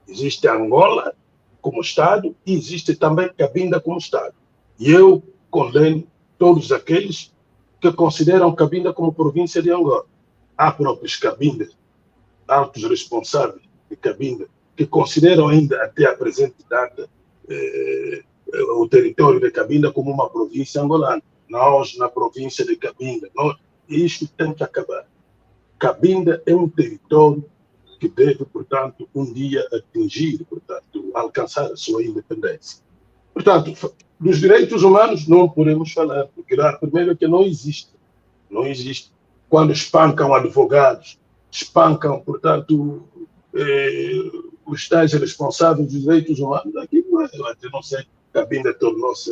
Existe Angola como estado e existe também Cabinda como estado. E eu condeno todos aqueles que consideram Cabinda como província de Angola. Há próprios Cabindas, altos responsáveis de Cabinda, que consideram ainda até a presente data o território de Cabinda como uma província angolana. Nós, na província de Cabinda, isto tem que acabar. Cabinda é um território que deve, portanto, um dia atingir, portanto, alcançar a sua independência. Portanto, dos direitos humanos não podemos falar, porque lá, primeiro, que não existe. Não existe. Quando espancam advogados, espancam, portanto, os tais responsáveis dos direitos humanos, aqui eu não sei, Cabinda tornou-se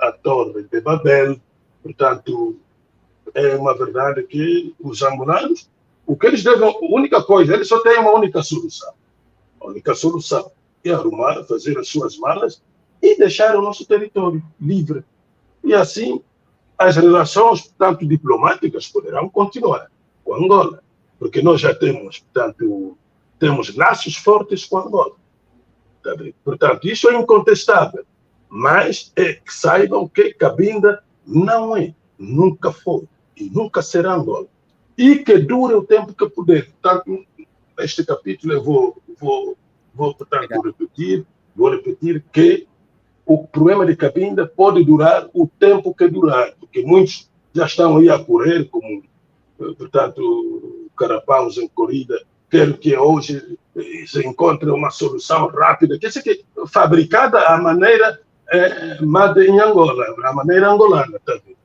a Torre de Babel, portanto, é uma verdade que os angolanos, o que eles devem, a única coisa, eles só têm uma única solução. A única solução é arrumar, fazer as suas malas e deixar o nosso território livre. E assim, as relações, tanto diplomáticas, poderão continuar com Angola, porque nós já temos, portanto, temos laços fortes com Angola. Tá bem? Portanto, isso é incontestável, mas é que saibam que Cabinda não é, nunca foi e nunca será Angola. E que dure o tempo que puder. Portanto, neste capítulo eu vou portanto, repetir que o problema de Cabinda pode durar o tempo que durar, porque muitos já estão aí a correr, como, portanto, carapaus em corrida, quero que hoje se encontre uma solução rápida, que seja fabricada à maneira made em Angola, à maneira angolana também.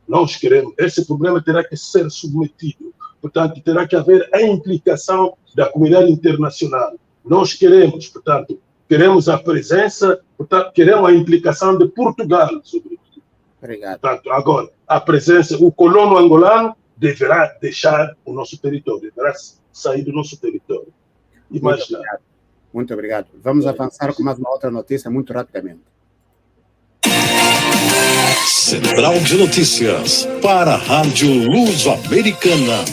Nós queremos, esse problema terá que ser submetido, portanto, terá que haver a implicação da comunidade internacional. Nós queremos, portanto, queremos a presença, portanto, queremos a implicação de Portugal, sobretudo. Obrigado. Portanto, agora, a presença, o colono angolano deverá deixar o nosso território, deverá sair do nosso território. E mais nada. Muito obrigado. Vamos avançar com mais uma outra notícia muito rapidamente. Central de Notícias para a Rádio Luso-Americana.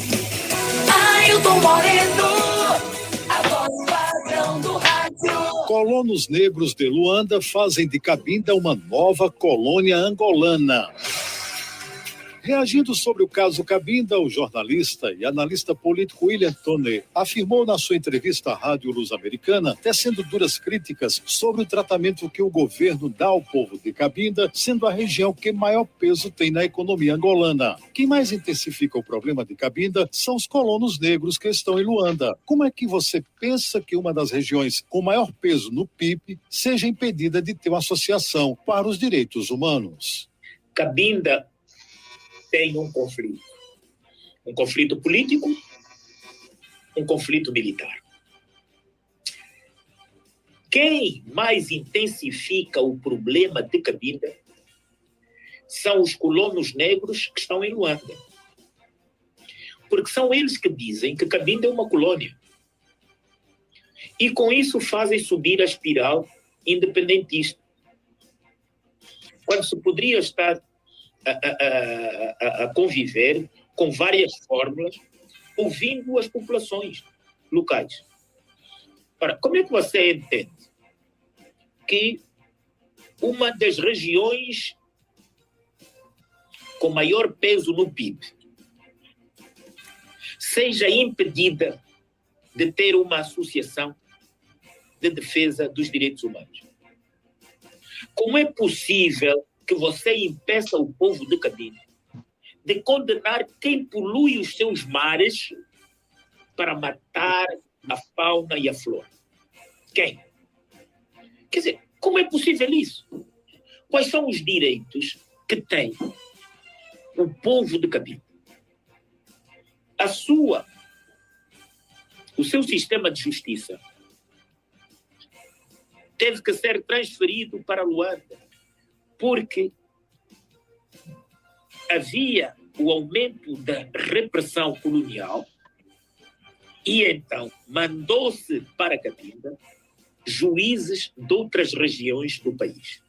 Ailton Moreno, a voz padrão do rádio. Colonos negros de Luanda fazem de Cabinda uma nova colônia angolana. Reagindo sobre o caso Cabinda, o jornalista e analista político William Tonnet afirmou na sua entrevista à Rádio Luso-Americana, tecendo duras críticas sobre o tratamento que o governo dá ao povo de Cabinda, sendo a região que maior peso tem na economia angolana. Quem mais intensifica o problema de Cabinda são os colonos negros que estão em Luanda. Como é que você pensa que uma das regiões com maior peso no PIB seja impedida de ter uma associação para os direitos humanos? Cabinda tem um conflito político, um conflito militar. Quem mais intensifica o problema de Cabinda são os colonos negros que estão em Luanda. Porque são eles que dizem que Cabinda é uma colônia. E com isso fazem subir a espiral independentista. Quando se poderia estar a conviver com várias fórmulas, ouvindo as populações locais. Ora, como é que você entende que uma das regiões com maior peso no PIB seja impedida de ter uma associação de defesa dos direitos humanos? Como é possível que você impeça o povo de Cabinda de condenar quem polui os seus mares para matar a fauna e a flora? Quem? Quer dizer, como é possível isso? Quais são os direitos que tem o povo de Cabinda? O seu sistema de justiça teve que ser transferido para Luanda, porque havia o aumento da repressão colonial e então mandou-se para Cabinda juízes de outras regiões do país.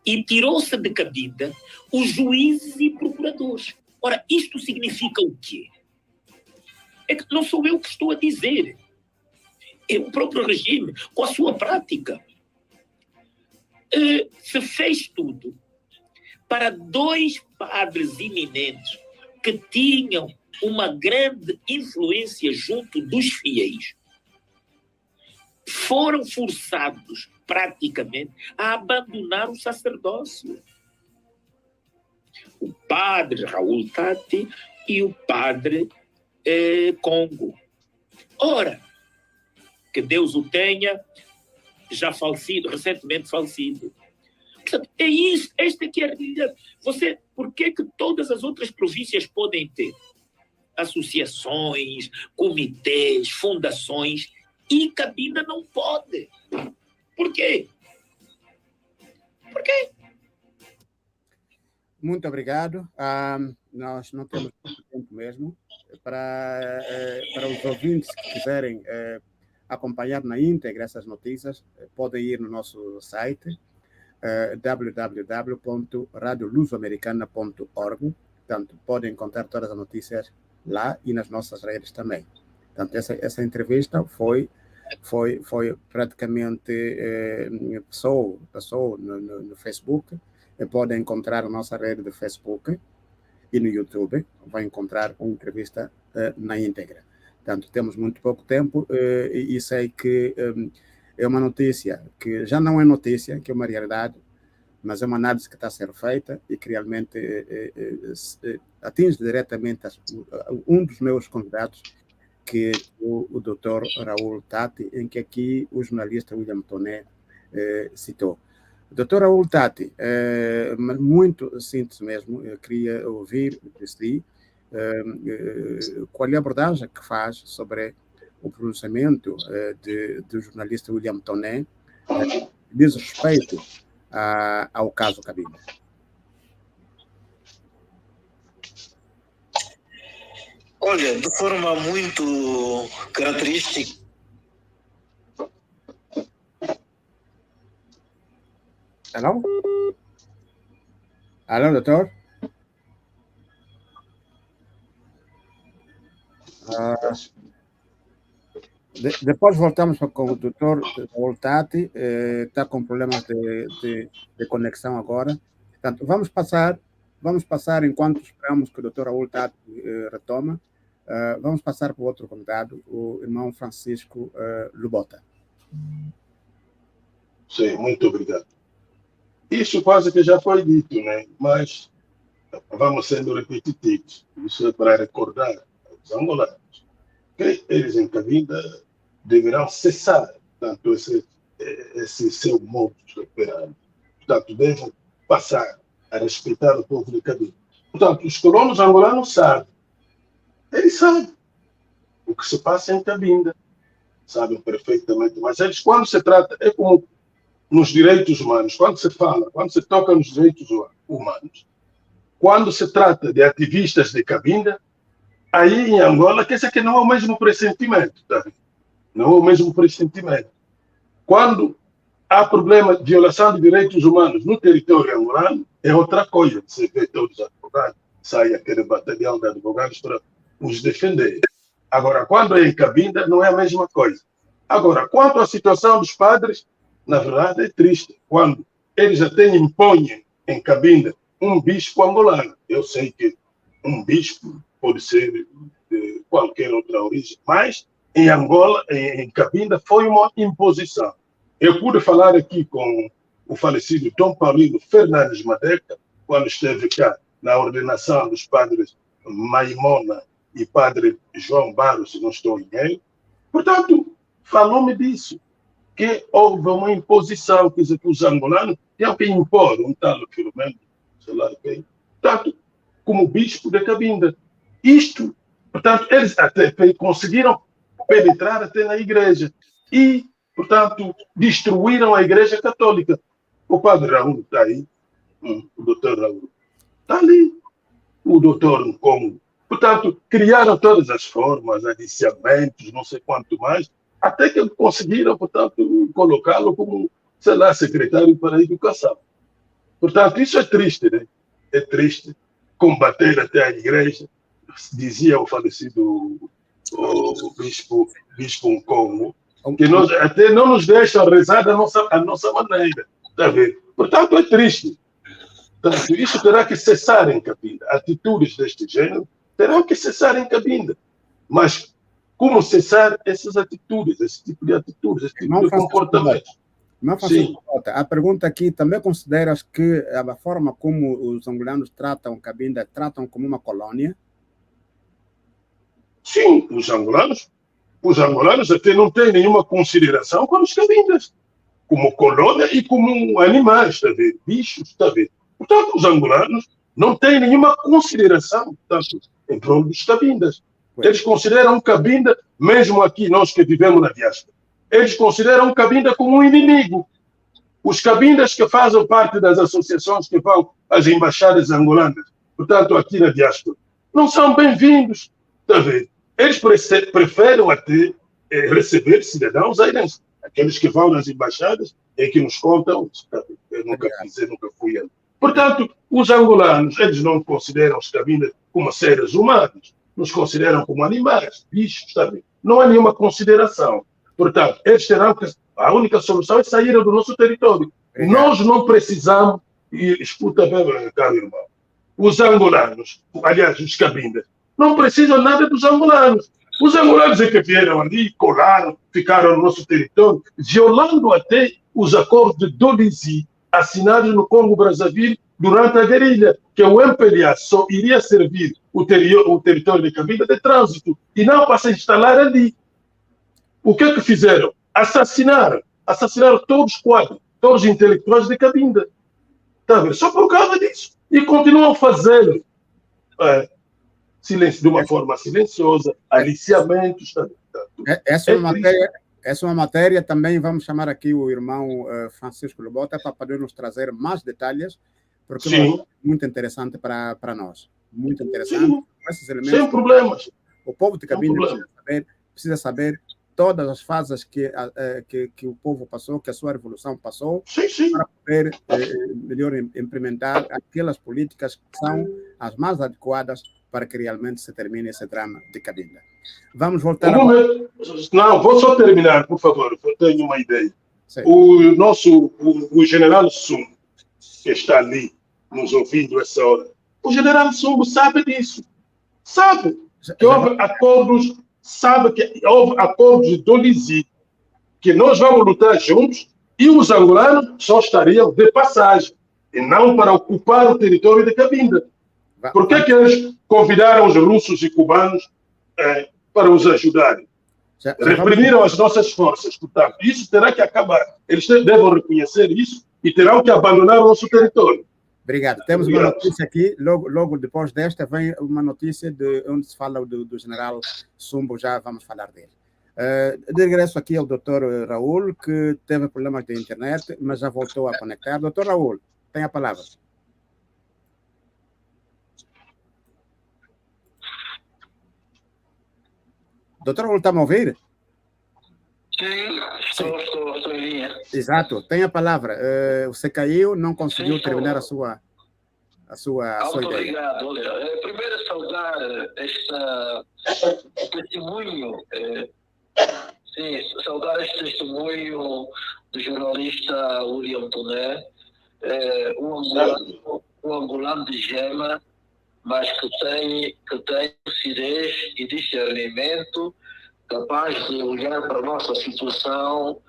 E tirou-se de Cabinda os juízes e procuradores. Ora, isto significa o quê? É que não sou eu que estou a dizer. É o próprio regime, com a sua prática. Se fez tudo para dois padres eminentes que tinham uma grande influência junto dos fiéis, foram forçados praticamente a abandonar o sacerdócio. O padre Raul Tati e o padre Congo. Ora, que Deus o tenha, já falecido, recentemente falecido. Portanto, é isso, esta aqui é a realidade. Por que todas as outras províncias podem ter associações, comitês, fundações, e Cabinda não pode? Por quê? Por quê? Muito obrigado. Nós não temos muito tempo mesmo. Para os ouvintes que quiserem acompanhar na íntegra essas notícias, podem ir no nosso site www.radiolusoamericana.org. Portanto, podem encontrar todas as notícias lá e nas nossas redes também. Portanto, essa entrevista foi praticamente passou no Facebook. Podem encontrar a nossa rede de Facebook e no YouTube. Vai encontrar uma entrevista na íntegra. Portanto, temos muito pouco tempo e sei que é uma notícia que já não é notícia, que é uma realidade, mas é uma análise que está a ser feita e que realmente atinge diretamente um dos meus convidados, que é o Dr. Raul Tati, em que aqui o jornalista William Tonnet citou. Dr. Raul Tati, muito simples mesmo, eu queria ouvir de si qual é a abordagem que faz sobre o pronunciamento do jornalista William Tonnet diz respeito ao caso Cabinda. Olha, de forma muito característica. Alô? Alô, doutor? Depois voltamos com o doutor Voltati, está com problemas de conexão agora. Portanto, vamos passar Vamos passar, enquanto esperamos que o Dr. Raul Tato retoma, vamos passar para o outro convidado, o irmão Francisco Lubota. Sim, muito obrigado. Isso quase que já foi dito, né? Mas vamos sendo repetitivos. Isso é para recordar aos angolanos que eles em Cabinda deverão cessar tanto esse seu modo de operar. Portanto, devem passar a respeitar o povo de Cabinda. Portanto, os colonos angolanos sabem. Eles sabem o que se passa em Cabinda. Sabem perfeitamente. Mas eles, quando se trata, é como nos direitos humanos, quando se fala, quando se toca nos direitos humanos, quando se trata de ativistas de Cabinda, aí em Angola, quer dizer que não é o mesmo pressentimento, tá? Não é o mesmo pressentimento. Quando há problema de violação de direitos humanos no território angolano, é outra coisa. Você vê todos os advogados, sai aquele batalhão de advogados para os defender. Agora, quando é em Cabinda, não é a mesma coisa. Agora, quanto à situação dos padres, na verdade é triste. Quando eles até impõem em Cabinda um bispo angolano. Eu sei que um bispo pode ser de qualquer outra origem, mas em Angola, em Cabinda, foi uma imposição. Eu pude falar aqui com o falecido Dom Paulino Fernandes Madeca, quando esteve cá na ordenação dos padres Maimona e padre João Barros, se não estou em erro. Portanto, falou-me disso, que houve uma imposição, quer dizer, que os angolanos tinham que impor um tal Filomeno, sei lá quem, portanto, como bispo de Cabinda. Isto, portanto, eles até conseguiram penetrar até na igreja e, portanto, destruíram a igreja católica. O padre Raul está aí, o doutor Raul está ali, o doutor Nkongo. Portanto, criaram todas as formas, aliciamentos, não sei quanto mais, até que conseguiram, portanto, colocá-lo como, sei lá, secretário para a educação. Portanto, isso é triste, né? É triste combater até a igreja, dizia o falecido o bispo Nkongo, que nós, até não nos deixam rezar a nossa maneira. Está vendo? Portanto, é triste. Portanto, isso terá que cessar em Cabinda. Atitudes deste gênero terão que cessar em Cabinda. Mas como cessar essas atitudes, esse tipo de atitudes, esse tipo de comportamento? Não, Francisco, a pergunta aqui, também consideras que a forma como os angolanos tratam Cabinda, tratam como uma colônia? Sim, os angolanos até não têm nenhuma consideração com os cabindas, como colônia e como animais, está a ver? Bichos, está a ver? Portanto, os angolanos não têm nenhuma consideração, portanto, em prol dos cabindas. Eles consideram o Cabinda, mesmo aqui nós que vivemos na diáspora, eles consideram o Cabinda como um inimigo. Os cabindas que fazem parte das associações que vão às embaixadas angolanas, portanto, aqui na diáspora, não são bem-vindos, está a ver? Eles preferem até receber cidadãos airenses. Aqueles que vão nas embaixadas é que nos contam, eu nunca fiz, eu nunca fui. Portanto, os angolanos, eles não consideram os cabindas como seres humanos, nos consideram como animais, bichos, sabe? Não há nenhuma consideração. Portanto, eles terão que... A única solução é sair do nosso território. Nós não precisamos... E escuta bem, caro irmão. Os angolanos, aliás, os cabindas, não precisam nada dos angolanos. Os angolanos é que vieram ali, colaram, ficaram no nosso território, violando até os acordos de Dolizy, assinados no Congo-Brazzaville durante a guerrilha, que o MPLA só iria servir o território de Cabinda de trânsito e não para se instalar ali. O que é que fizeram? Assassinaram todos os quadros, todos os intelectuais de Cabinda. Tá vendo? Só por causa disso. E continuam a fazer de uma forma silenciosa, aliciamentos. Essa é uma matéria, também vamos chamar aqui o irmão Francisco Lubota para poder nos trazer mais detalhes, porque é muito interessante para nós. Muito interessante. Sim. Esses elementos, sem problemas. O povo de Cabinda precisa saber todas as fases que o povo passou, que a sua revolução passou, para poder melhor implementar aquelas políticas que são as mais adequadas para que realmente se termine esse drama de Cabinda. Vamos voltar Não, vou só terminar, por favor, eu tenho uma ideia. Sim. O general Sum, que está ali nos ouvindo essa hora, O general Sumbo sabe disso. Sabe que houve acordos, de Dolizy, que nós vamos lutar juntos e os angolanos só estariam de passagem e não para ocupar o território de Cabinda. Por que eles convidaram os russos e cubanos para os ajudarem? Reprimiram as nossas forças, portanto, isso terá que acabar. Eles devem reconhecer isso e terão que abandonar o nosso território. Obrigado. Temos uma notícia aqui, logo depois desta, vem uma notícia de onde se fala do general Sumbo, já vamos falar dele. De regresso aqui ao Dr. Raul, que teve problemas de internet, mas já voltou a conectar. Dr. Raul, tem a palavra. Dr. Raul, está a me ouvir? Sim, estou em linha. Exato, tem a palavra. Você caiu, não conseguiu terminar a sua Muito ideia. obrigado. Olha, primeiro saudar este testemunho, saudar este testemunho do jornalista William Toné, um angolano de gema, mas que tem lucidez e discernimento, capaz de olhar para a nossa situação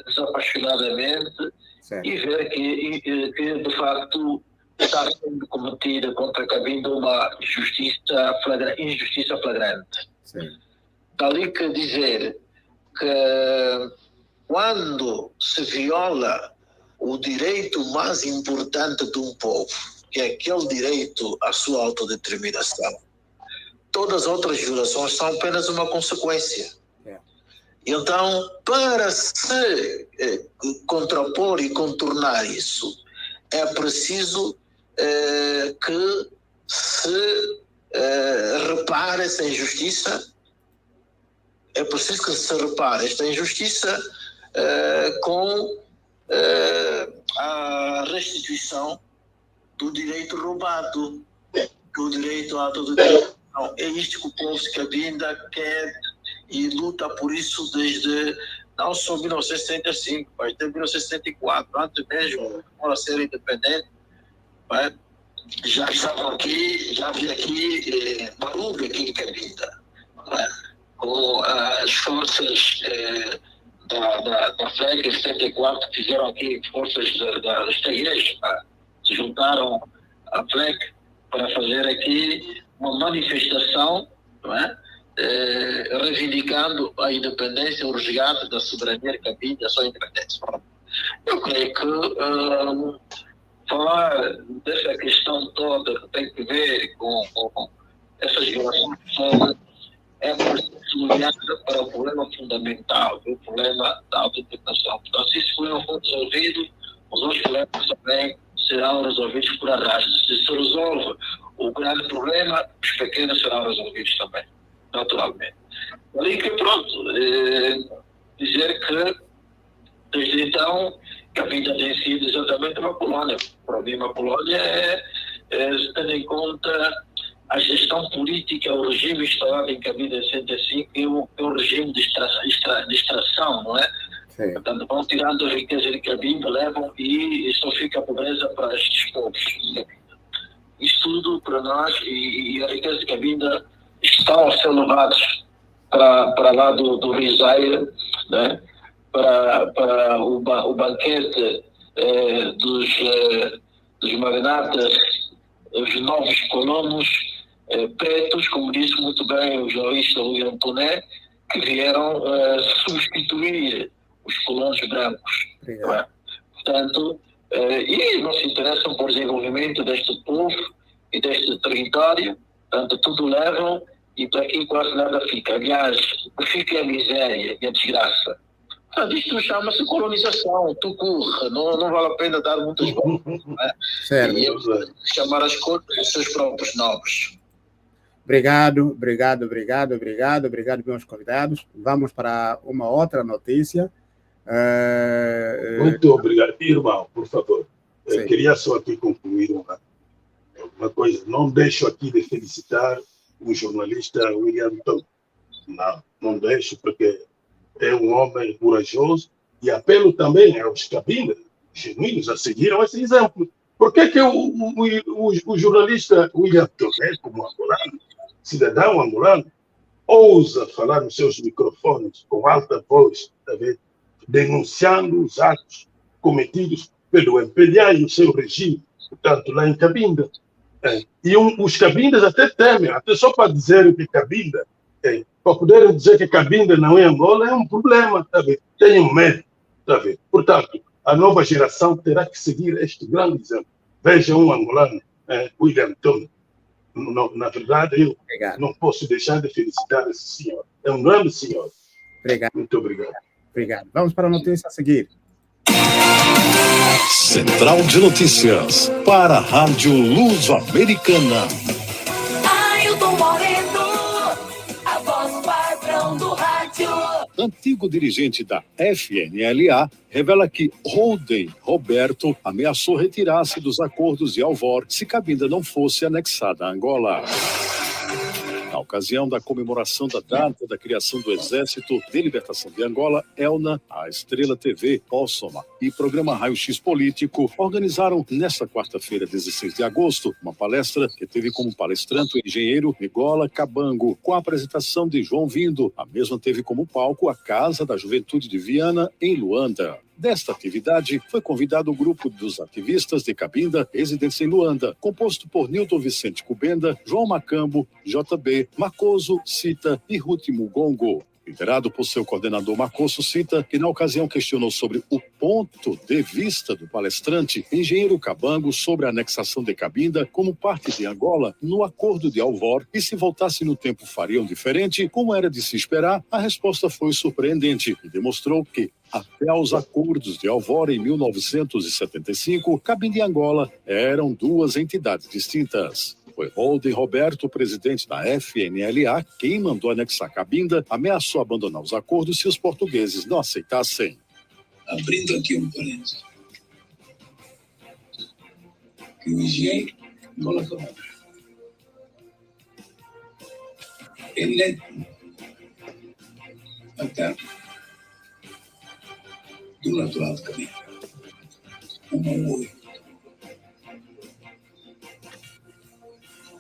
desapaixonadamente, certo, e ver que de facto está sendo cometida contra Cabinda uma injustiça flagrante. Sim. Dali que dizer que quando se viola o direito mais importante de um povo, que é aquele direito à sua autodeterminação, todas as outras violações são apenas uma consequência. Então, para se contrapor e contornar isso, é preciso que se repare essa injustiça, é preciso que se repare esta injustiça com a restituição do direito roubado, do direito à autodeterminação. É isto que o povo de Cabinda quer e luta por isso desde não só 1965, mas desde 1964, antes mesmo de ser independente. Já estavam aqui, já havia aqui barulho aqui em Cabinda, com as forças da FLEC em 74, que fizeram aqui forças desta igreja, se juntaram à FLEC para fazer aqui uma manifestação, reivindicando a independência, o resgate da soberania de Cabinda, a sua independência. Eu creio que falar dessa questão toda que tem que ver com essas violações é preciso olhar para o problema fundamental, o problema da autodeterminação. Então, se esse problema for resolvido, os outros problemas também serão resolvidos por arrasto. Se se resolve o grande problema, os pequenos serão resolvidos também, naturalmente. Ali que pronto, dizer que desde então Cabinda tem sido exatamente uma colônia. Para mim, uma colônia tendo em conta a gestão política, o regime instalado em Cabinda em 65 é um regime de extração, não é? Sim. Portanto, vão tirando a riqueza de Cabinda, levam e só fica a pobreza para estes povos. Isso tudo para nós e a riqueza de Cabinda estão a ser levados para lá do Rio Zaire, né? Para o banquete dos magnatas, os novos colonos pretos, como disse muito bem o jornalista William Toné, que vieram substituir os colonos brancos. Portanto, e não se interessam por desenvolvimento deste povo e deste território, portanto, tudo levam e para aqui quase nada fica. Aliás, o que fica é a miséria e a desgraça. Isto chama-se colonização, tucur, não vale a pena dar muitas voltas. Certo. E chamar as coisas dos seus próprios nomes. Obrigado, meus convidados. Vamos para uma outra notícia. Muito obrigado. Irmão, por favor, queria só aqui concluir uma coisa. Não deixo aqui de felicitar o jornalista William Toné. Não deixo, porque é um homem corajoso e apelo também aos Cabinda genuínos a seguiram esse exemplo. Por que o jornalista William Tomé, como angolano, cidadão angolano, ousa falar nos seus microfones com alta voz, tá vendo? Denunciando os atos cometidos pelo MPLA e o seu regime, portanto, lá em Cabinda? Os cabindas até temem, até só para dizer que Cabinda, para poderem dizer que Cabinda não é Angola, é um problema, tá vendo? Tenham medo, tá vendo? Portanto, a nova geração terá que seguir este grande exemplo. Veja um angolano, William Tomé. Na verdade, eu não posso deixar de felicitar esse senhor. É um grande senhor. Obrigado. Muito obrigado. Obrigado. Vamos para a notícia a seguir. Central de Notícias, para a Rádio Luso-Americana. Ailton Moreno, a voz padrão do rádio. Antigo dirigente da FNLA revela que Holden Roberto ameaçou retirar-se dos acordos de Alvor se Cabinda não fosse anexada a Angola. Na ocasião da comemoração da data da criação do Exército de Libertação de Angola, ELNA, a Estrela TV, Ossoma e Programa Raio X Político organizaram nesta quarta-feira, 16 de agosto, uma palestra que teve como palestrante o engenheiro Nigola Cabango, com a apresentação de João Vindo. A mesma teve como palco a Casa da Juventude de Viana, em Luanda. Desta atividade, foi convidado o grupo dos ativistas de Cabinda, residentes em Luanda, composto por Nilton Vicente Cubenda, João Macambo, JB, Macoso, Cita e Ruth Mugongo. Liderado por seu coordenador Macoso Cita, que na ocasião questionou sobre o ponto de vista do palestrante, engenheiro Cabango, sobre a anexação de Cabinda como parte de Angola no acordo de Alvor e se voltasse no tempo fariam diferente, como era de se esperar, a resposta foi surpreendente e demonstrou que até aos acordos de Alvor em 1975, Cabinda e Angola eram duas entidades distintas. Foi Holden Roberto, presidente da FNLA, quem mandou anexar Cabinda, ameaçou abandonar os acordos se os portugueses não aceitassem. Abrindo aqui um parênteses, que o engenheiro Nigola Cabango é neto materno do natural de Cabinda, um oi,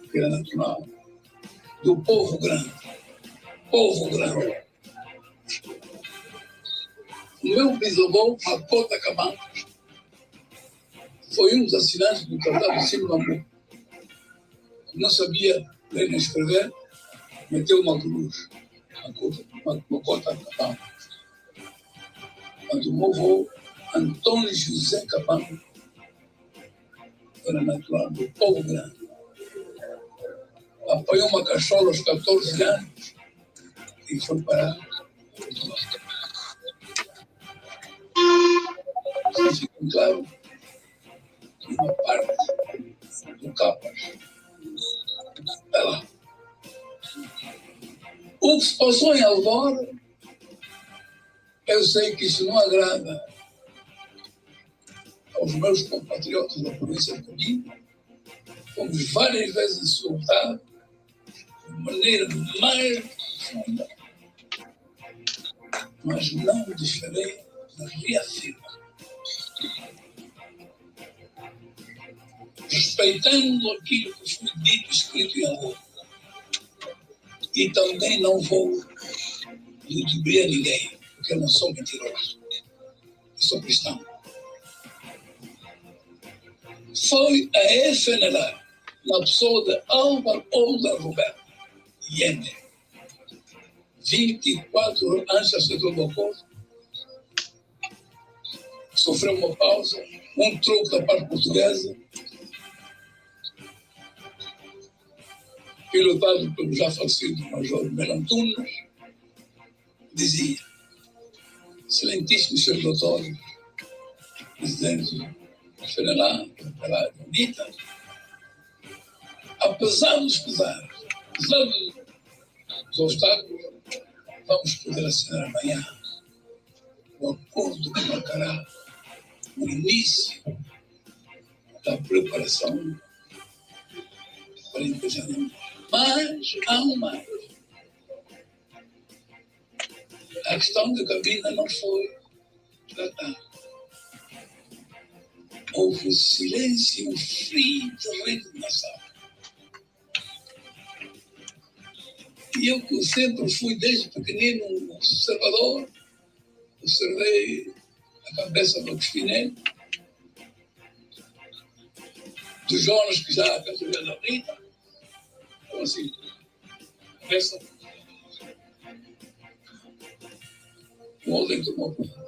que era natural do povo grande. O meu bisavô, Macota Cabango, foi um dos assinantes do Tratado de Simambu. Não sabia ler nem escrever, meteu uma cruz, Macota Cabango. Quando o meu avô, Antônio José Cabango, era natural do povo grande. Apanhou uma cachola aos 14 anos e foi parar. Ficou claro que uma parte do Capas está lá. O que se passou em Alvor, eu sei que isso não agrada aos meus compatriotas da província de Cabinda. Fomos várias vezes insultados de maneira mais profunda, mas não deixarei de reafirmar. Respeitando aquilo que foi dito e escrito em Angola, e também não vou ludibriar a ninguém, porque eu não sou mentiroso, eu sou cristão. Foi a FNLA, na pessoa de Álvaro Holden Roberto Yende, 24 anos aceitou do acordo, sofreu uma pausa, um troco da parte portuguesa, pilotado pelo já falecido Major Melantunas, dizia: excelentíssimos senhores doutores, presidente da FNLA, da UNITA, apesar dos pesares, apesar dos obstáculos, vamos poder assinar amanhã o acordo que marcará o início da preparação para a empresa. Mas há um mais. A questão de Cabinda não foi tratada. houve silêncio frio terreno na sala. E eu, que sempre fui desde pequenino um observador, observei a cabeça do Agostinelli, dos Jonas que já casou na Rita, então assim, cabeça, o Alden tomou conta.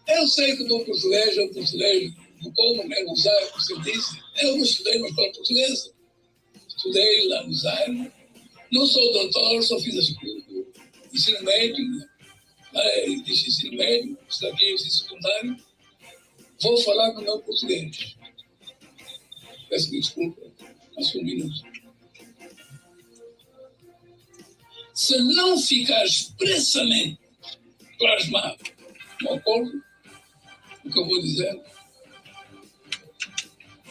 Eu sei que o meu português é um português do como, né, no Zaire, como você disse. Eu não estudei na escola portuguesa. Estudei lá no Zaire. Não sou doutor, só fiz ensino médio. Disse ensino médio, isso aqui é ensino secundário. Vou falar com o meu português. Peço desculpa, mas um minuto. Se não ficar expressamente plasmado no acordo, o que eu vou dizer,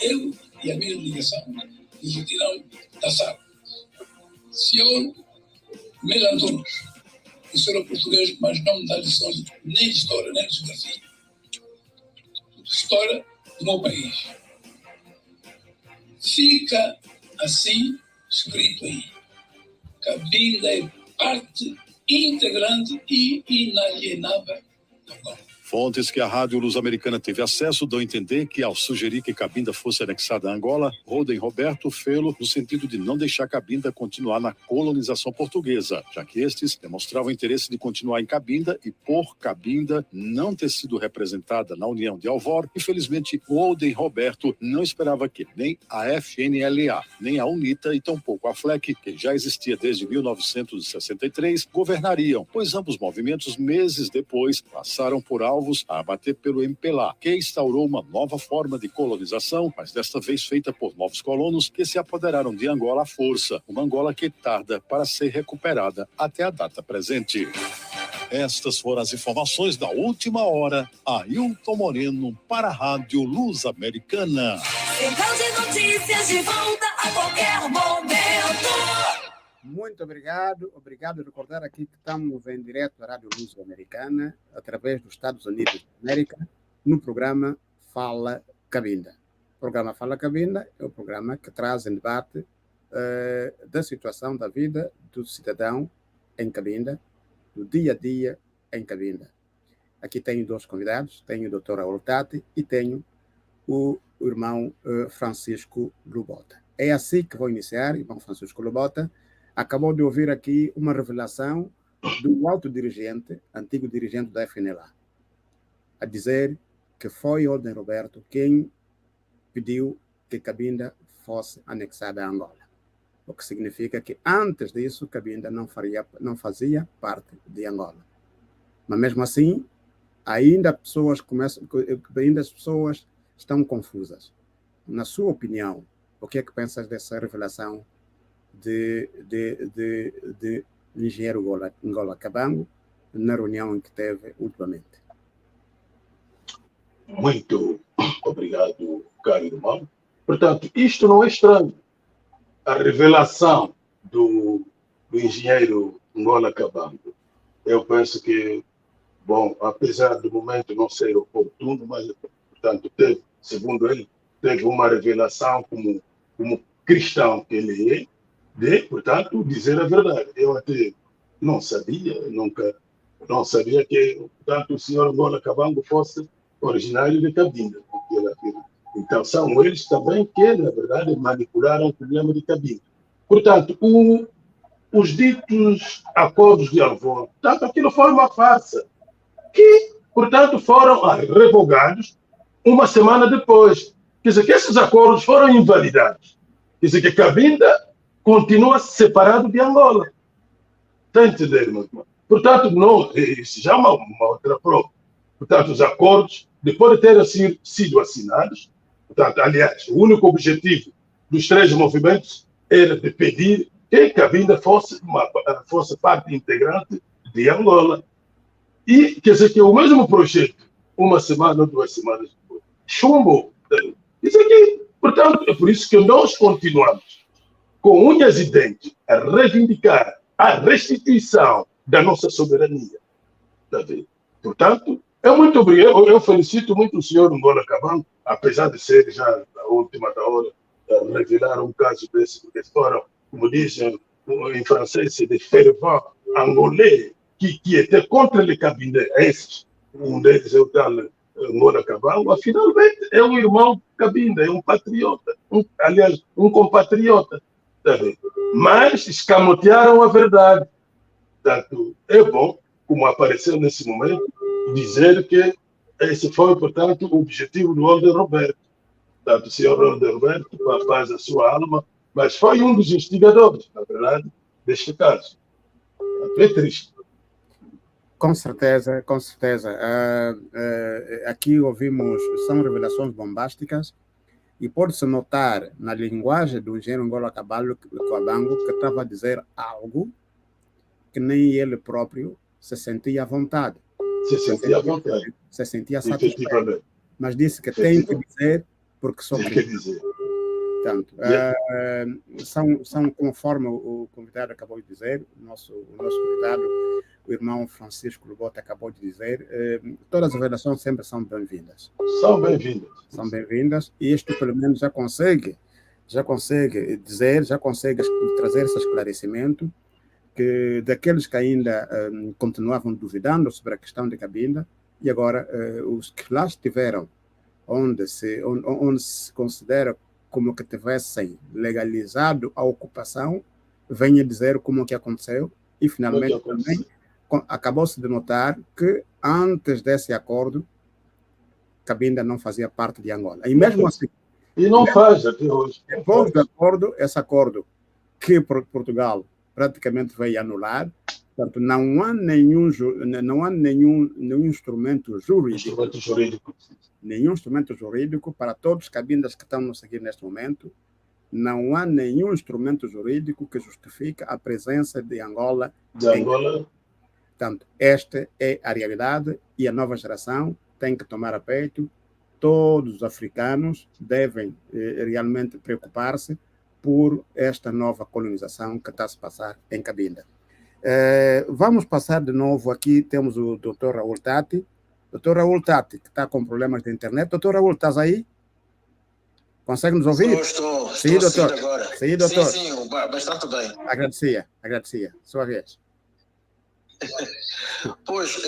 eu e a minha ligação nos retiramos da sala. Senhor Melantonos, o senhor é português, mas não me dá lições nem de história, nem de geografia. História do meu país. Fica assim escrito aí. Cabinda é parte integrante e inalienável da Angola. Fontes que a Rádio Luso-Americana teve acesso dão a entender que, ao sugerir que Cabinda fosse anexada a Angola, Holden Roberto fê-lo no sentido de não deixar Cabinda continuar na colonização portuguesa, já que estes demonstravam interesse de continuar em Cabinda e, por Cabinda não ter sido representada na União de Alvor, infelizmente, Holden Roberto não esperava que nem a FNLA, nem a UNITA e tampouco a FLEC, que já existia desde 1963, governariam, pois ambos movimentos, meses depois, passaram por alvos a abater pelo MPLA, que instaurou uma nova forma de colonização, mas desta vez feita por novos colonos que se apoderaram de Angola à força, uma Angola que tarda para ser recuperada até a data presente. Estas foram as informações da última hora. Ailton Moreno para a Rádio Luso-Americana. Central de Notícias de volta a qualquer momento. Muito obrigado. Obrigado. Recordar aqui que estamos em direto à Rádio Luso-Americana, através dos Estados Unidos da América, no programa Fala Cabinda. O programa Fala Cabinda é o programa que traz em debate da situação da vida do cidadão em Cabinda, do dia a dia em Cabinda. Aqui tenho dois convidados, tenho o Dr. Raul Tati e tenho o irmão Francisco Lubota. É assim que vou iniciar, irmão Francisco Lubota. Acabou de ouvir aqui uma revelação do alto dirigente, antigo dirigente da FNLA, a dizer que foi Holden Roberto quem pediu que Cabinda fosse anexada a Angola. O que significa que antes disso Cabinda não fazia parte de Angola. Mas mesmo assim, ainda as pessoas estão confusas. Na sua opinião, o que é que pensas dessa revelação de engenheiro Ngola Kabango na reunião em que teve ultimamente? Muito obrigado, caro irmão. Portanto, isto não é estranho. A revelação do engenheiro Ngola Kabango, eu penso que, bom, apesar do momento não ser oportuno, mas, portanto, teve, segundo ele, teve uma revelação como cristão que ele é, de, portanto, dizer a verdade. Eu até não sabia, não sabia que, portanto, o senhor Ngola Kabango fosse originário de Cabinda. Então, são eles também que, na verdade, manipularam o problema de Cabinda. Portanto, os ditos acordos de Alvor, portanto, aquilo foi uma farsa, que, portanto, foram revogados uma semana depois. Quer dizer, que esses acordos foram invalidados. Quer dizer, que Cabinda continua separado de Angola. Está a entender, meu irmão? Portanto, não, isso já é uma outra prova. Portanto, os acordos, depois de terem sido assinados, portanto, aliás, o único objetivo dos três movimentos era de pedir que Cabinda fosse parte integrante de Angola. E, quer dizer, que o mesmo projeto, uma semana ou 2 semanas depois, chumbou. Isso aqui, portanto, é por isso que nós continuamos com unhas e dentes a reivindicar a restituição da nossa soberania. Portanto, É muito obrigado. Eu felicito muito o senhor Ngola Kabang, apesar de ser já a última da hora, revelar um caso desse, porque foram, como dizem em francês, de fervent angolais que étaient contre les cabindenses. Um deles é o tal Ngola Kabang, finalmente é um irmão Cabinda, é um patriota, aliás, um compatriota. Tá vendo? Mas escamotearam a verdade. Portanto, é bom, como apareceu nesse momento, dizer que esse foi, portanto, o objetivo do Holder Roberto. Portanto, o senhor Holder Roberto, com a paz da sua alma, mas foi um dos instigadores, na verdade, deste caso. É triste. Com certeza, com certeza. Aqui ouvimos, são revelações bombásticas, e pode-se notar na linguagem do engenheiro Ngola Kabango que estava a dizer algo que nem ele próprio se sentia à vontade. Se sentia satisfeito. Mas disse que tem que dizer porque só tem que dizer. Portanto, são conforme o convidado acabou de dizer, o nosso convidado, o irmão Francisco Lubota acabou de dizer, todas as revelações sempre são bem-vindas. São bem-vindas. São bem-vindas, e isto pelo menos já consegue dizer, já consegue trazer esse esclarecimento que daqueles que ainda continuavam duvidando sobre a questão de Cabinda, e agora os que lá estiveram, onde se considera como que tivessem legalizado a ocupação, venha dizer como que aconteceu, e finalmente também acabou-se de notar que antes desse acordo, Cabinda não fazia parte de Angola. E mesmo assim... E não faz até hoje. Depois do acordo, esse acordo que Portugal praticamente veio anular, portanto, não há nenhum instrumento jurídico. Nenhum instrumento jurídico para todos os cabindas que estão nos seguir neste momento. Não há nenhum instrumento jurídico que justifique a presença de Angola. Portanto, esta é a realidade, e a nova geração tem que tomar a peito. Todos os africanos devem realmente preocupar-se por esta nova colonização que está a se passar em Cabinda. Vamos passar de novo aqui, temos o Dr. Raul Tati. Dr. Raul Tati, que está com problemas de internet. Dr. Raul, estás aí? Consegue nos ouvir? Estou sim, doutor. Agora. Sim, doutor. Sim, bastante bem. Agradecia. Sua vez. Pois,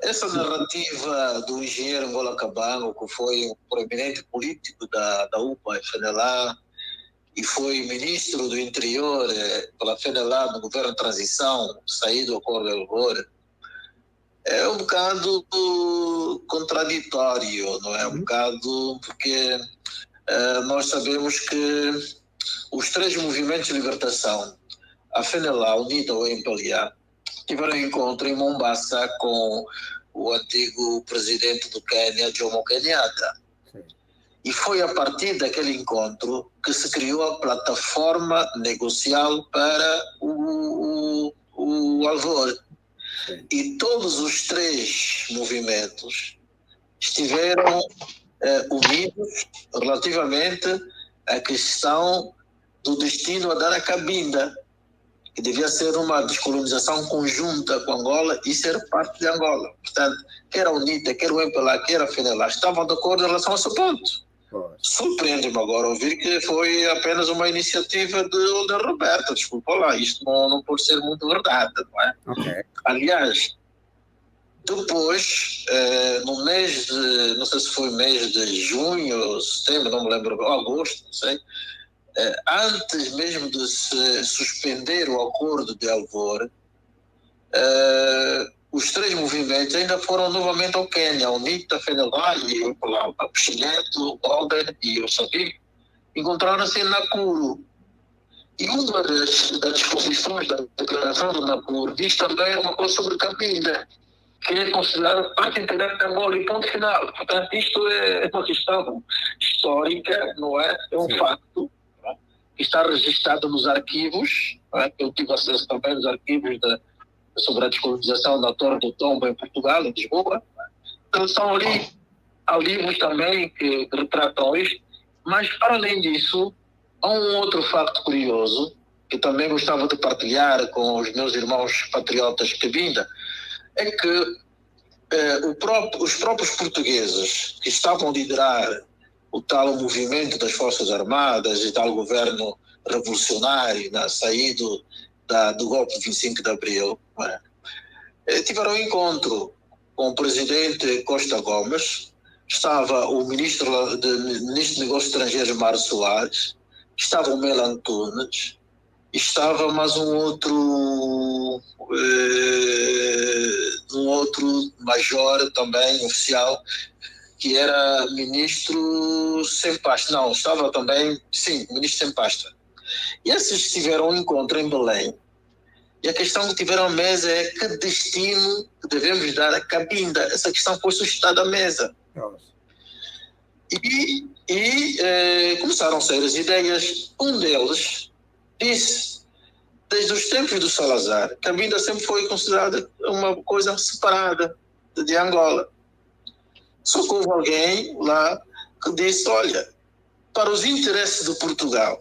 essa narrativa do engenheiro Ngola Kabango, que foi um proeminente político da UPA e FENELA, e foi ministro do interior pela FENELA no governo de transição, saído do acordo de Alvor, é um bocado contraditório, não é? Um bocado porque nós sabemos que os três movimentos de libertação, a FENELA, a UNITA ou a MPLA, tiveram encontro em Mombasa com o antigo presidente do Quênia, Jomo Kenyatta. E foi a partir daquele encontro que se criou a plataforma negocial para o Alvor. E todos os três movimentos estiveram unidos relativamente à questão do destino a dar a Cabinda, que devia ser uma descolonização conjunta com Angola e ser parte de Angola. Portanto, quer a UNITA, quer o MPLA, quer a FENELA, estavam de acordo em relação a esse ponto. Surpreende-me agora ouvir que foi apenas uma iniciativa de Holder Roberto. Desculpa lá, isto não pode ser muito verdade, não é? Okay. Aliás, depois, no mês de, não sei se foi mês de junho, setembro, não me lembro, agosto, não sei, antes mesmo de se suspender o acordo de Alvor, os três movimentos ainda foram novamente ao Quênia, a UNITA, a FENELA e o Pichineto, o Holder e o Sabi, encontraram-se em Nakuru. E uma das disposições da declaração do Nakuru diz também uma coisa sobre Cabinda, que é considerada parte integrante da Angola e ponto final. Portanto, isto é uma questão histórica, não é? É um facto que está registrado nos arquivos, não é? Eu tive acesso também aos arquivos sobre a descolonização da Torre do Tombo em Portugal, em Lisboa. Então, são ali, há livros também que retratam isto, mas, para além disso, há um outro facto curioso, que também gostava de partilhar com os meus irmãos patriotas Cabinda, é que os próprios portugueses que estavam a liderar o tal movimento das Forças Armadas e tal governo revolucionário, saído do golpe de 25 de Abril, tiveram um encontro com o presidente Costa Gomes, estava o ministro de Negócios Estrangeiros Mário Soares, estava o Melo Antunes, estava mais um outro major também, oficial, que era ministro sem pasta. Não, estava também, sim, ministro sem pasta. E esses tiveram um encontro em Belém. E a questão que tiveram à mesa é que destino que devemos dar a Cabinda. Essa questão foi suscitada à mesa. E começaram a sair as ideias. Um deles disse, desde os tempos do Salazar, Cabinda sempre foi considerada uma coisa separada de Angola. Só que houve alguém lá que disse, olha, para os interesses de Portugal,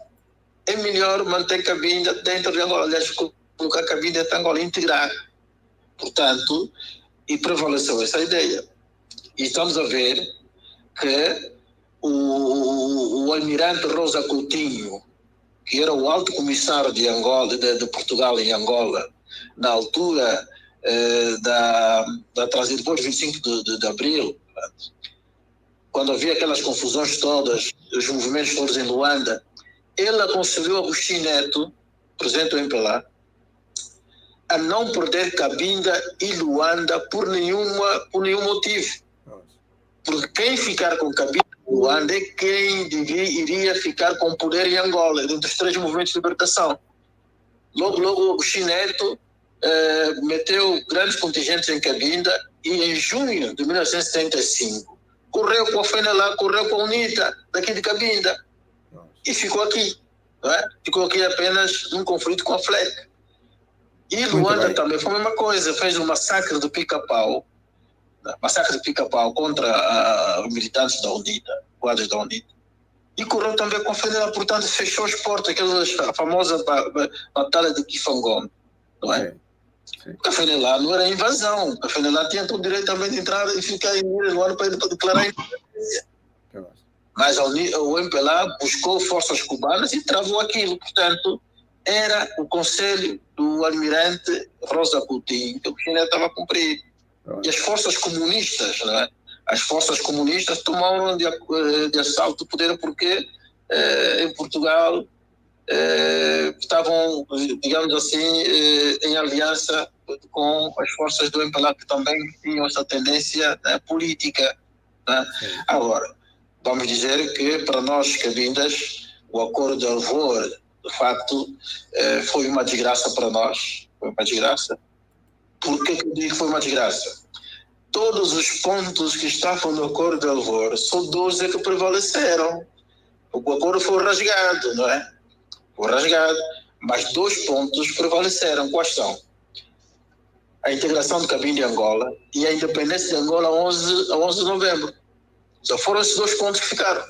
é melhor manter Cabinda dentro de Angola. Aliás, colocar Cabinda dentro de Angola, integrar. Portanto, e prevaleceu essa ideia. E estamos a ver que o almirante Rosa Coutinho, que era o alto comissário de Angola, de Portugal em Angola, na altura da transição, depois de 25 de Abril, quando havia aquelas confusões todas, os movimentos todos em Luanda, ele aconselhou Agostinho Neto, presidente do MPLA, a não perder Cabinda e Luanda por nenhum motivo. Porque quem ficar com Cabinda e Luanda é quem iria ficar com poder em Angola, entre os três movimentos de libertação. Logo Agostinho Neto meteu grandes contingentes em Cabinda e em junho de 1975 correu com a FENALA, correu com a UNITA daqui de Cabinda e ficou aqui. Não é? Ficou aqui apenas num conflito com a FLEC. E Luanda também foi a mesma coisa, fez um massacre de Pica-Pau, contra os militantes da UNITA, quadros da UNITA, e correu também com a FENALA, portanto fechou as portas, a famosa batalha de Kifangone, não é? Porque a FENALA não era invasão, a FENALA tinha todo o direito também de entrar e ficar em Luanda para declarar a independência. Mas o MPLA buscou forças cubanas e travou aquilo, portanto era o conselho do almirante Rosa Coutinho que o China estava a cumprir. E as forças comunistas, não é? As forças comunistas tomaram de assalto o poder porque em Portugal estavam, digamos assim, em aliança com as forças do MPLA que também tinham essa tendência política. Né? Agora, vamos dizer que para nós, Cabindas, o acordo de Alvor, de facto, foi uma desgraça para nós. Foi uma desgraça. Por que eu digo que foi uma desgraça? Todos os pontos que estavam no acordo de Alvor, só 12 que prevaleceram. O acordo foi rasgado, não é? Foi rasgado. Mas 2 pontos prevaleceram. Quais são? A integração de Cabinda e Angola e a independência de Angola a 11 de novembro. Só foram esses 2 pontos que ficaram.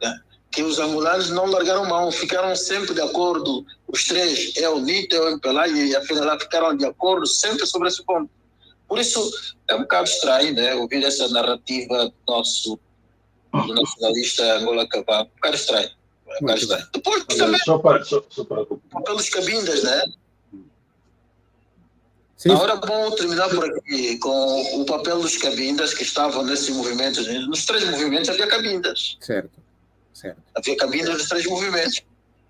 Né? Que os angolanos não largaram mão, ficaram sempre de acordo. Os três, a UNITA, o MPLA e a FENALA ficaram de acordo sempre sobre esse ponto. Por isso é um bocado estranho, né? Ouvir essa narrativa do nacionalista Angola Cabal. Um bocado estranho. Depois também pelos Cabindas, né? Sim. Agora é bom terminar por aqui com o papel dos Cabindas que estavam nesses movimentos. Nos 3 movimentos havia Cabindas. Certo. Havia Cabindas nos 3 movimentos.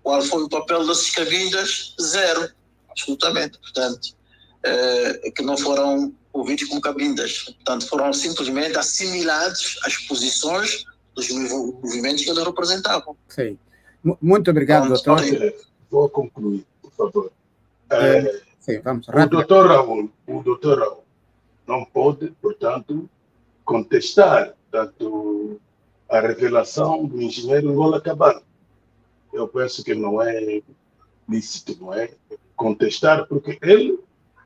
Qual foi o papel desses Cabindas? 0. Absolutamente. Portanto, que não foram ouvidos como Cabindas. Portanto, foram simplesmente assimilados às posições dos movimentos que eles representavam. Sim. Muito obrigado, doutor. Vou concluir, por favor. Sim, vamos. O doutor Raul não pode, portanto, contestar tanto a revelação do engenheiro Angola Cabal. Eu penso que não é lícito, não é contestar, porque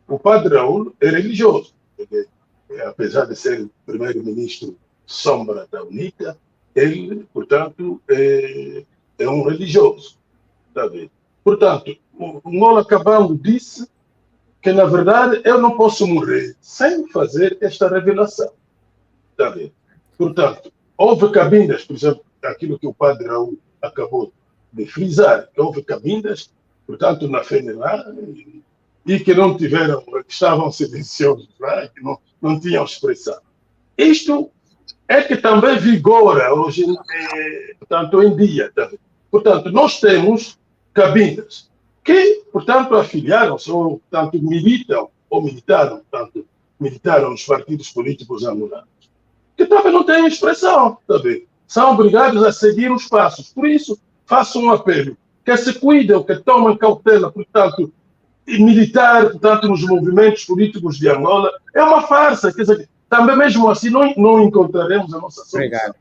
o padre Raul é religioso. Ele, apesar de ser primeiro-ministro sombra da UNITA, ele, portanto, é um religioso. Tá vendo? Portanto, o Angola Cabal disse que, na verdade, eu não posso morrer sem fazer esta revelação. Está vendo? Portanto, houve cabindas, por exemplo, aquilo que o padre Raul acabou de frisar, que houve cabindas, portanto, na FENELA, e que não tiveram, que estavam silenciosos, que não tinham expressão. Isto é que também vigora hoje, portanto, em dia. Tá? Portanto, nós temos cabindas que, portanto, afiliaram-se, ou, portanto, militam, ou militaram, portanto, militaram nos partidos políticos angolanos, que também não têm expressão, tá bem? São obrigados a seguir os passos. Por isso, faço um apelo, que se cuidem, que tomem cautela, portanto, militar, portanto, nos movimentos políticos de Angola, é uma farsa. Quer dizer, também mesmo assim não encontraremos a nossa solução. Obrigado.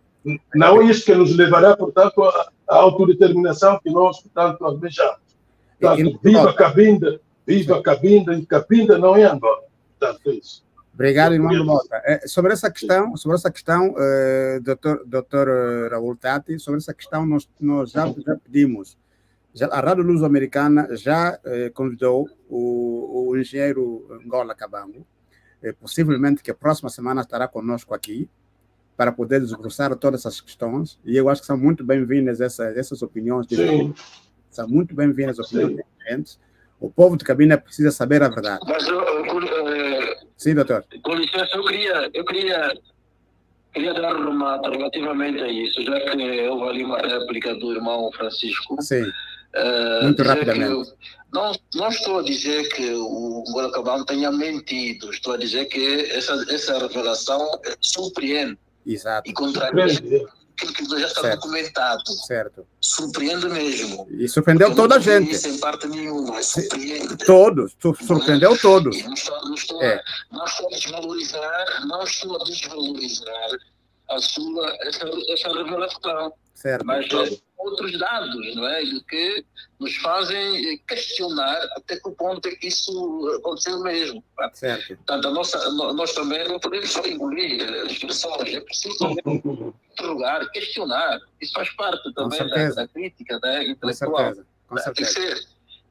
Não é isso que nos levará, portanto, à autodeterminação que nós, portanto, almejamos. Portanto, viva Cabinda, e Cabinda não é Angola. Portanto, é isso. Obrigado, irmão do Mota. Sobre essa questão, doutor Raul Tati, sobre essa questão nós já pedimos. A Rádio Luso-Americana já convidou o engenheiro Ngola Kabango, possivelmente que a próxima semana estará conosco aqui, para poder desbruçar todas essas questões, e eu acho que são muito bem-vindas essas opiniões diferentes. São muito bem-vindas as opiniões diferentes. O povo de Cabinda precisa saber a verdade. Mas, sim, doutor. Com licença, eu queria dar uma relativamente a isso, já que houve ali uma réplica do irmão Francisco. Sim, muito rapidamente. Não estou a dizer que o Ngola Kabango tenha mentido, estou a dizer que essa revelação surpreende. Exato. E contraria aquilo que já está documentado. Certo. Surpreende mesmo. E surpreendeu toda a gente. Sem parte nenhuma, surpreende. Todos, surpreendeu todos. Não estou a desvalorizar essa revelação. Certo. Mas outros dados, não é? Que nos fazem questionar até que ponto é que isso aconteceu mesmo. Certo. Portanto, nós também não podemos só engolir as expressões, é preciso interrogar, questionar. Isso faz parte também da crítica, né, intelectual. Com certeza. Tem que ser.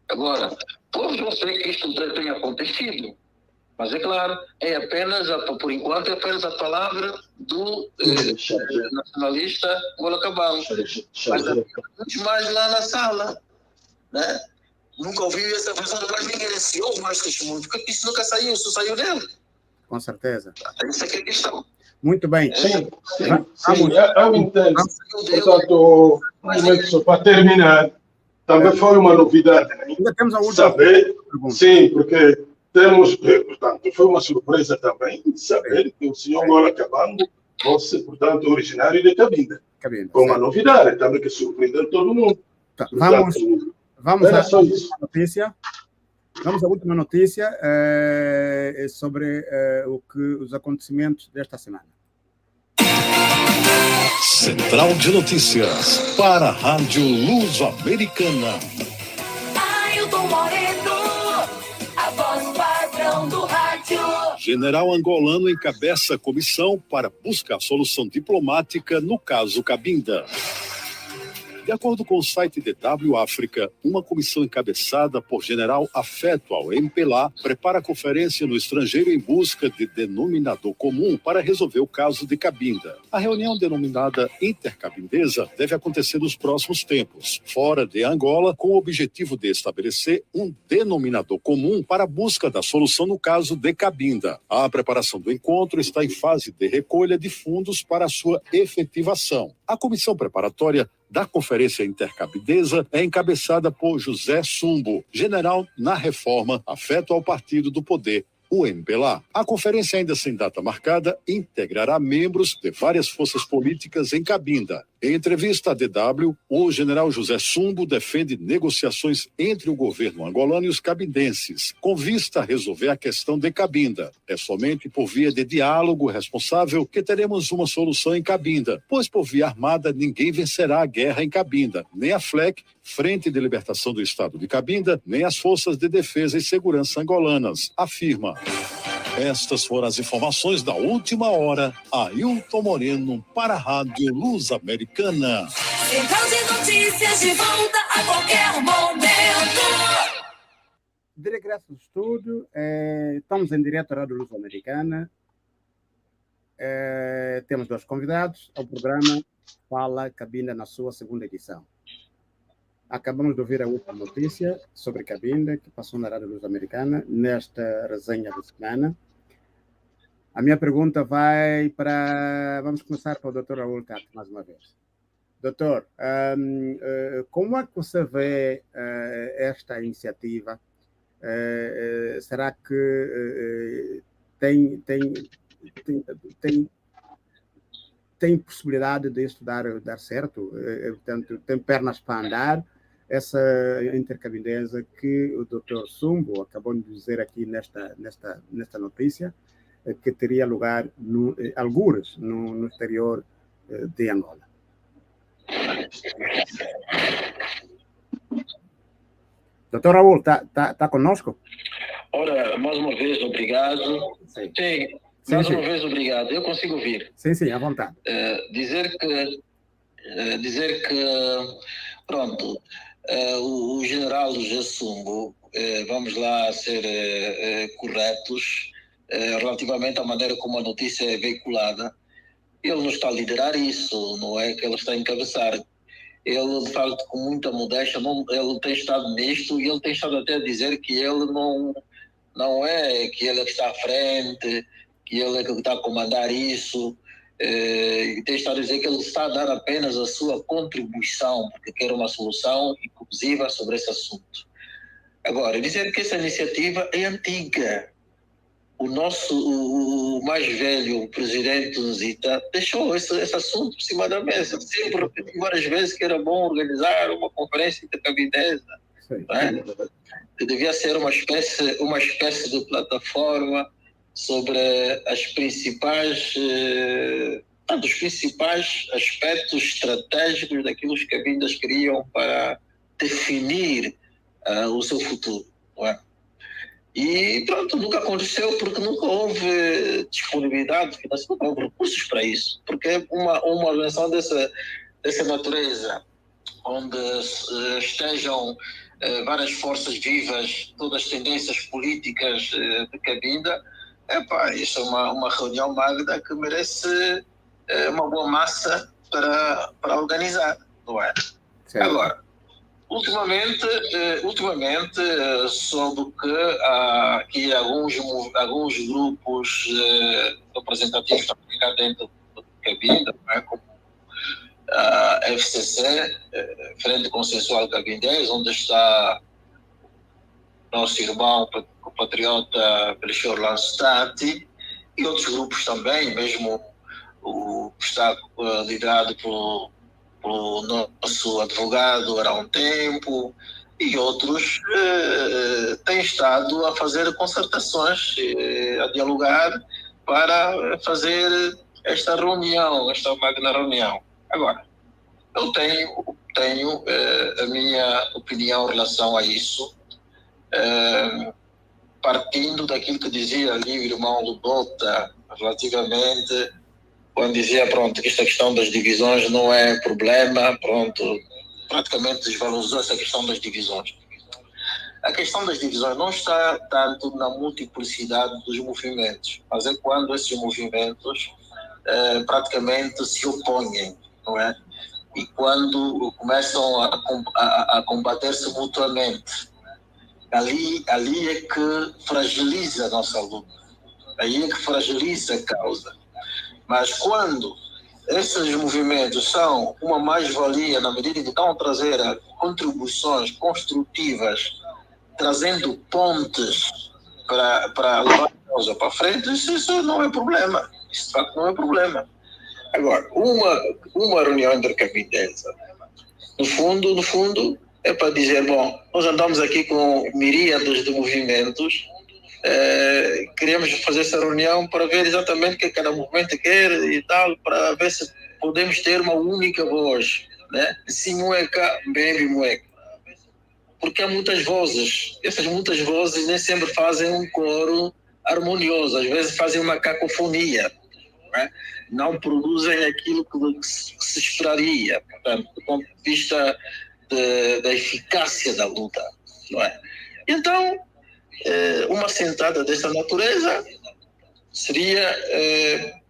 Agora, todos vão ser que isto tenha acontecido. Mas é claro, por enquanto, é apenas a palavra do nacionalista Ngola Kabango. Mas há muitos mais lá na sala, né? Nunca ouvi essa versão, mas ninguém se ouve mais testemunho, porque isso nunca saiu, isso saiu dele. Com certeza. Isso é que é a questão. Muito bem. Sim, eu entendo. Portanto, só para terminar, também foi uma novidade, né? Ainda temos a última saber, sim, porque temos, portanto, foi uma surpresa também saber que o senhor Ngola Kabango fosse, portanto, originário de Cabinda. Foi uma novidade também que surpreendeu todo mundo. Tá, vamos à última notícia. Vamos à última notícia sobre os acontecimentos desta semana. Central de Notícias para a Rádio Luso-Americana. Ailton Moreno, a voz padrão do rádio. General angolano encabeça comissão para buscar solução diplomática no caso Cabinda. De acordo com o site DW África, uma comissão encabeçada por general Afeto ao MPLA prepara conferência no estrangeiro em busca de denominador comum para resolver o caso de Cabinda. A reunião denominada intercabindesa deve acontecer nos próximos tempos, fora de Angola, com o objetivo de estabelecer um denominador comum para a busca da solução no caso de Cabinda. A preparação do encontro está em fase de recolha de fundos para a sua efetivação. A comissão preparatória da Conferência Intercabindesa é encabeçada por José Sumbo, general na reforma, afeto ao Partido do Poder, o MPLA. A conferência, ainda sem data marcada, integrará membros de várias forças políticas em Cabinda. Em entrevista à DW, o general José Sumbo defende negociações entre o governo angolano e os cabindenses, com vista a resolver a questão de Cabinda. É somente por via de diálogo responsável que teremos uma solução em Cabinda, pois por via armada ninguém vencerá a guerra em Cabinda, nem a FLEC, Frente de Libertação do Estado de Cabinda, nem as Forças de Defesa e Segurança angolanas, afirma. Estas foram as informações da última hora. Ailton Moreno para a Rádio Luso-Americana. Central de Notícias de volta a qualquer momento. de regresso ao estúdio, estamos em direto à Rádio Luso-Americana. Temos 2 convidados ao programa Fala Cabinda na sua segunda edição. Acabamos de ouvir a última notícia sobre Cabinda, que passou na Rádio Luso-Americana, nesta resenha da semana. A minha pergunta vai para... Vamos começar com o Dr. Raul Cato, mais uma vez. Doutor, como é que você vê esta iniciativa? Será que tem possibilidade disso dar certo? Portanto, tem pernas para andar? Essa intercabindeza que o Dr. Sumbo acabou de dizer aqui nesta notícia, que teria lugar algures no exterior de Angola. Doutor Raul, tá conosco? Ora, mais uma vez, obrigado. Sim. Mais uma vez, obrigado. Eu consigo ouvir. Sim, à vontade. Dizer que pronto, o general José Sumbo, vamos lá ser corretos relativamente à maneira como a notícia é veiculada. Ele não está a liderar isso, não é que ele está a encabeçar. Ele, de facto, com muita modéstia, ele tem estado nisto e ele tem estado até a dizer que ele não é que ele é que está à frente, que ele é que está a comandar isso, e tem estado a dizer que ele está a dar apenas a sua contribuição, porque quer uma solução inclusiva sobre esse assunto. Agora, dizer que essa iniciativa é antiga. O mais velho, o presidente Nzita, deixou esse assunto por cima da mesa. Sempre repetiu várias vezes que era bom organizar uma conferência intercabindesa, que devia ser uma espécie de plataforma sobre os principais aspectos estratégicos daquilo que os cabindas queriam para definir o seu futuro. Não é? E pronto, nunca aconteceu porque nunca houve disponibilidade financeira, nunca houve recursos para isso. Porque uma organização dessa natureza, onde estejam várias forças vivas, todas as tendências políticas de Cabinda, isso é uma reunião magna que merece uma boa massa para organizar, não é? Certo. Agora, ultimamente soube que há aqui alguns grupos representativos também cá dentro do Cabinda, como a FCC, Frente Consensual Cabindês, onde está nosso irmão compatriota Belchior Lansstati, e outros grupos também, mesmo o que está liderado pelo nosso advogado Arão Tempo, e outros têm estado a fazer concertações, a dialogar para fazer esta magna reunião. Agora, eu tenho a minha opinião em relação a isso, partindo daquilo que dizia ali o irmão Ludota relativamente, quando dizia que esta questão das divisões não é problema, praticamente desvalorizou essa questão das divisões. A questão das divisões não está tanto na multiplicidade dos movimentos, mas é quando esses movimentos praticamente se opõem, não é? E quando começam a combater-se mutuamente. Ali é que fragiliza a nossa luta, aí é que fragiliza a causa. Mas quando esses movimentos são uma mais-valia na medida que estão a trazer contribuições construtivas, trazendo pontes para levar a causa para frente, isso não é problema. Isso de facto não é problema. Agora, uma reunião intercabindesa, no fundo, é para dizer, nós andamos aqui com miríades de movimentos, queremos fazer essa reunião para ver exatamente o que cada movimento quer e tal, para ver se podemos ter uma única voz, né? Se mueca, bem mueca. Porque há muitas vozes, essas muitas vozes nem sempre fazem um coro harmonioso, às vezes fazem uma cacofonia, né? Não produzem aquilo que se esperaria, portanto, do ponto de vista da eficácia da luta, não é? Então, uma sentada dessa natureza seria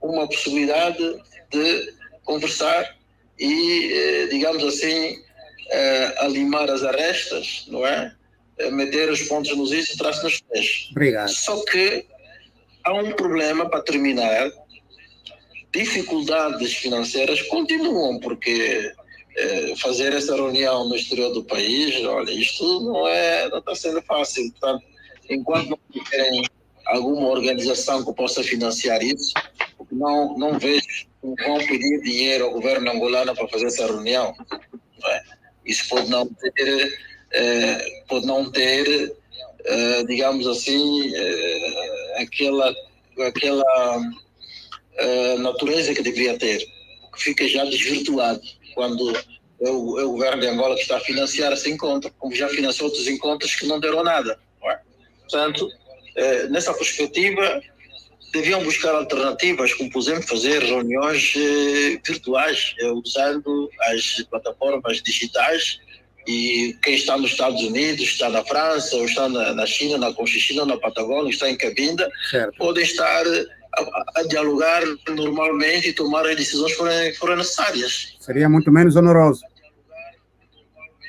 uma possibilidade de conversar e, digamos assim, alimar as arestas, não é? Meter os pontos nos is e traços nos pés. Obrigado. Só que há um problema para terminar. Dificuldades financeiras continuam, porque fazer essa reunião no exterior do país, olha, isto não está sendo fácil. Portanto, enquanto não tiverem alguma organização que possa financiar isso, não vejo que vão pedir dinheiro ao governo angolano para fazer essa reunião. Isso pode não ter, digamos assim, aquela natureza que deveria ter, que fica já desvirtuado quando é o governo de Angola que está a financiar esse encontro, como já financiou outros encontros que não deram nada. Não é? Portanto, nessa perspectiva, deviam buscar alternativas, como, por exemplo, fazer reuniões virtuais, usando as plataformas digitais, e quem está nos Estados Unidos, está na França, ou está na China, na Conchichina, na Patagônia, está em Cabinda, podem estar a dialogar normalmente e tomar as decisões que forem necessárias. Seria muito menos oneroso.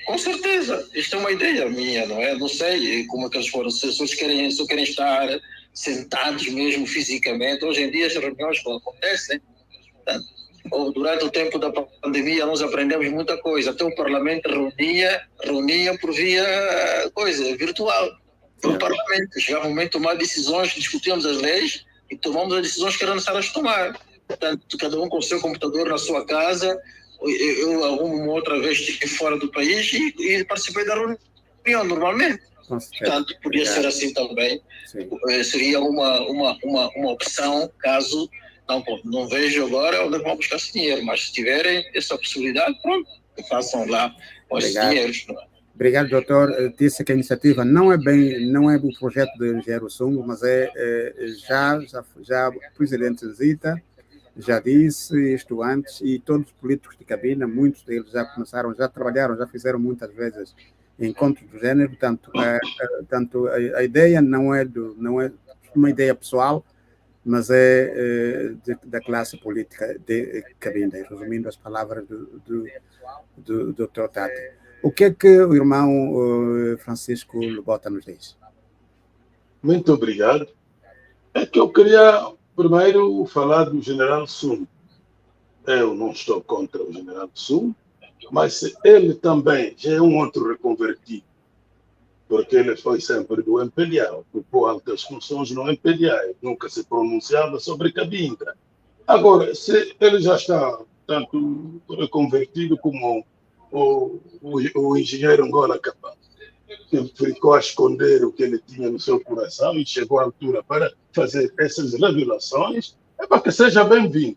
Com certeza. Isto é uma ideia minha, não é? Não sei como é que eles foram. Se eles querem estar sentados mesmo fisicamente. Hoje em dia as reuniões acontecem. Durante o tempo da pandemia nós aprendemos muita coisa. Até o Parlamento reunia por via virtual. O Parlamento chegava um momento de tomar decisões, discutíamos as leis e tomamos as decisões que eram necessárias tomar. Portanto, cada um com o seu computador na sua casa. Eu alguma outra vez estive fora do país e participei da reunião normalmente. Portanto, podia ser assim também. Seria uma opção, caso não vejo agora onde vão buscar esse dinheiro, mas se tiverem essa possibilidade, pronto, que façam lá com esses dinheiros. Obrigado, doutor. Disse que a iniciativa não é o projeto do engenheiro Sungo, mas já o presidente Zita já disse isto antes, e todos os políticos de Cabinda, muitos deles já começaram, já trabalharam, já fizeram muitas vezes encontros do género. Portanto, a ideia não é uma ideia pessoal, mas é da classe política de Cabinda, resumindo as palavras do Dr. Tati. O que é que o irmão Francisco Lobota nos diz? Muito obrigado. É que eu queria primeiro falar do general Sum. Eu não estou contra o general Sum, mas ele também já é um outro reconvertido, porque ele foi sempre do MPLA, ocupou altas funções no MPLA, nunca se pronunciava sobre Cabinda. Agora, se ele já está tanto reconvertido como o engenheiro Angola Capaz, que ficou a esconder o que ele tinha no seu coração e chegou à altura para fazer essas revelações, é para que seja bem-vindo.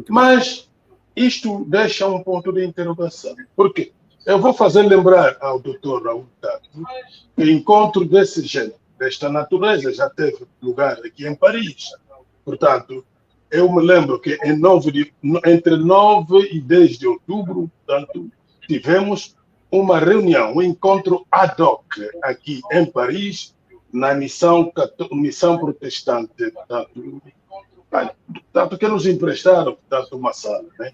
Mas isto deixa um ponto de interrogação. Por quê? Eu vou fazer lembrar ao Dr. Raul Tati que encontro desse gênero, desta natureza, já teve lugar aqui em Paris. Portanto, eu me lembro que entre 9 e 10 de outubro, portanto, tivemos uma reunião, um encontro ad hoc aqui em Paris, na missão protestante, tanto que nos emprestaram uma sala, né?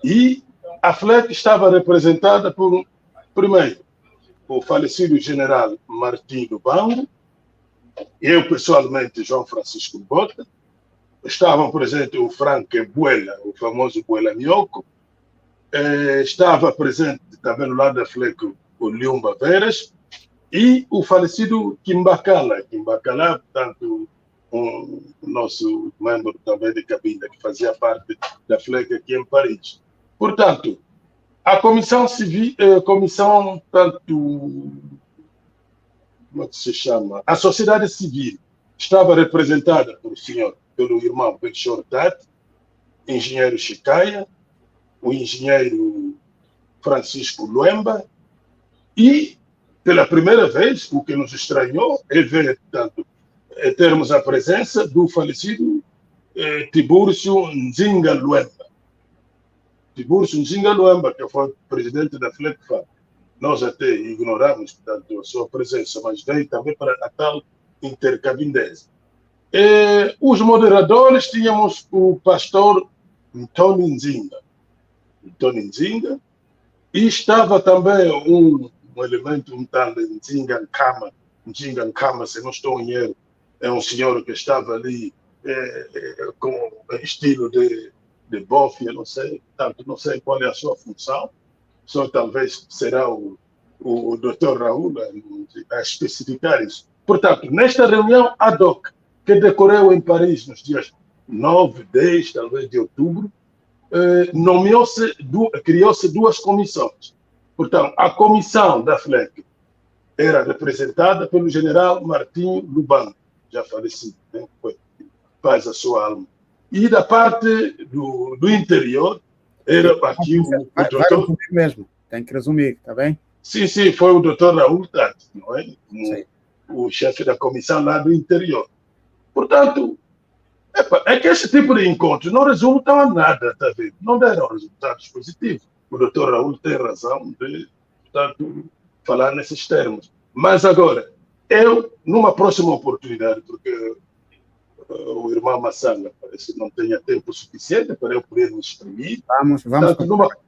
E a FLEC estava representada por, primeiro, o falecido general Martim do Bango, eu pessoalmente, João Francisco Bota, estavam presentes o Frank Buela, o famoso Buela Nhoco, estava presente também no lado da FLEC o Liumba Veras e o falecido Kimbakala, portanto, o nosso membro também de Cabinda, que fazia parte da FLEC aqui em Paris. Portanto, a comissão civil, tanto, como é que se chama? A sociedade civil estava representada pelo irmão Belchor Tati, engenheiro Chicaia, o engenheiro Francisco Luemba, e, pela primeira vez, o que nos estranhou é ver, tanto, termos a presença do falecido Tiburcio Nzinga Luemba. Tiburcio Nzinga Luemba, que foi presidente da FLECFA. Nós até ignoramos, portanto, a sua presença, mas veio também para a tal intercabindense. Os moderadores tínhamos o pastor Tony Nzinga, e estava também um elemento, um tal Nzinga Nkama, se não estou em erro, é um senhor que estava ali com estilo de bofe, eu não sei, tanto não sei qual é a sua função, só talvez será o Dr. Raul a especificar isso. Portanto, nesta reunião ad hoc, que decorreu em Paris nos dias 9, 10, talvez de outubro, criou-se duas comissões. Portanto, a comissão da FLEC era representada pelo general Martinho Lubango, já falecido, né? Faz a sua alma. E da parte do interior, era aqui o doutor... mesmo, tem que resumir, está bem? Sim, foi o doutor Raul Tati, não é? O chefe da comissão lá do interior. Portanto, é que esse tipo de encontros não resultam a nada, tá vendo? Não deram resultados positivos. O doutor Raul tem razão de, portanto, falar nesses termos. Mas agora, eu, numa próxima oportunidade, porque o irmão Massanga parece que não tenha tempo suficiente para eu poder me exprimir, portanto,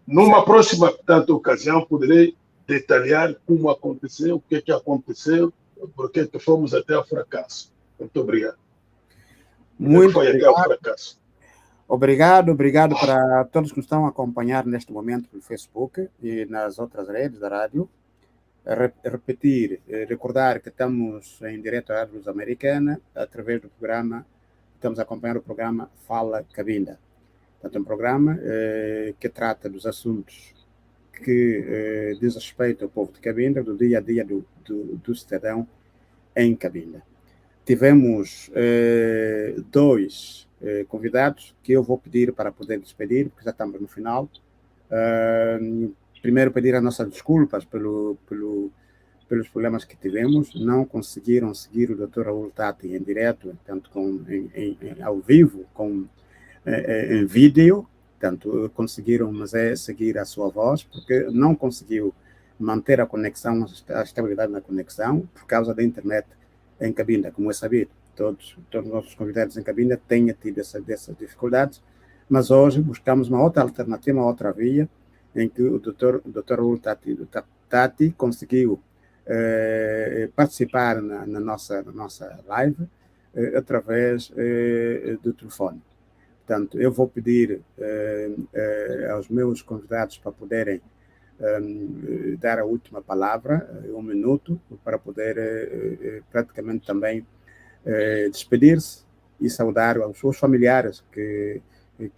numa próxima ocasião, poderei detalhar como aconteceu, o que aconteceu, por que fomos até ao fracasso. Muito obrigado. Muito foi obrigado. Até ao fracasso. Obrigado para todos que nos estão a acompanhar neste momento pelo Facebook e nas outras redes da rádio. Recordar que estamos em direto à Rádio Luso-Americana através do programa, estamos a acompanhar o programa Fala Cabinda. Portanto, é um programa que trata dos assuntos que diz respeito ao povo de Cabinda, do dia a dia do cidadão em Cabinda. Tivemos dois convidados que eu vou pedir para poder despedir, porque já estamos no final. Primeiro, pedir as nossas desculpas pelos problemas que tivemos. Não conseguiram seguir o Dr. Raul Tati em direto, tanto ao vivo, em vídeo. Tanto conseguiram, mas seguir a sua voz, porque não conseguiu manter a conexão, a estabilidade na conexão, por causa da internet em Cabinda, como é sabido. Todos os nossos convidados em Cabinda têm tido essas dificuldades, mas hoje buscamos uma outra alternativa, uma outra via, em que o Dr. Raul Tati conseguiu participar na nossa live através do telefone. Portanto, eu vou pedir aos meus convidados para poderem dar a última palavra, 1 minuto, para poder praticamente também despedir-se e saudar os seus familiares que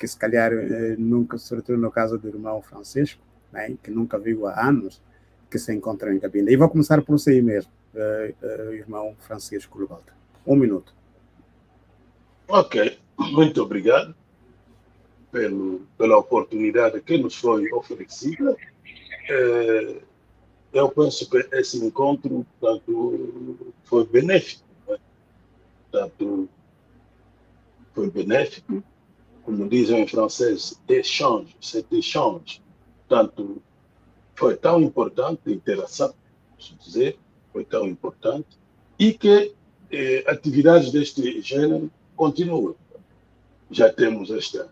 se calhar nunca, sobretudo no caso do irmão Francisco, né, que nunca viu há anos, que se encontra em Cabinda. E vou começar por você mesmo, irmão Francisco Lubalta. 1 minuto. Ok, muito obrigado pela oportunidade que nos foi oferecida. Eu penso que esse encontro foi benéfico. Né? Foi benéfico, como dizem em francês, échange, cet échange. Portanto, foi tão importante a interação, posso dizer, foi tão importante, e que atividades deste gênero continuam. Já temos esta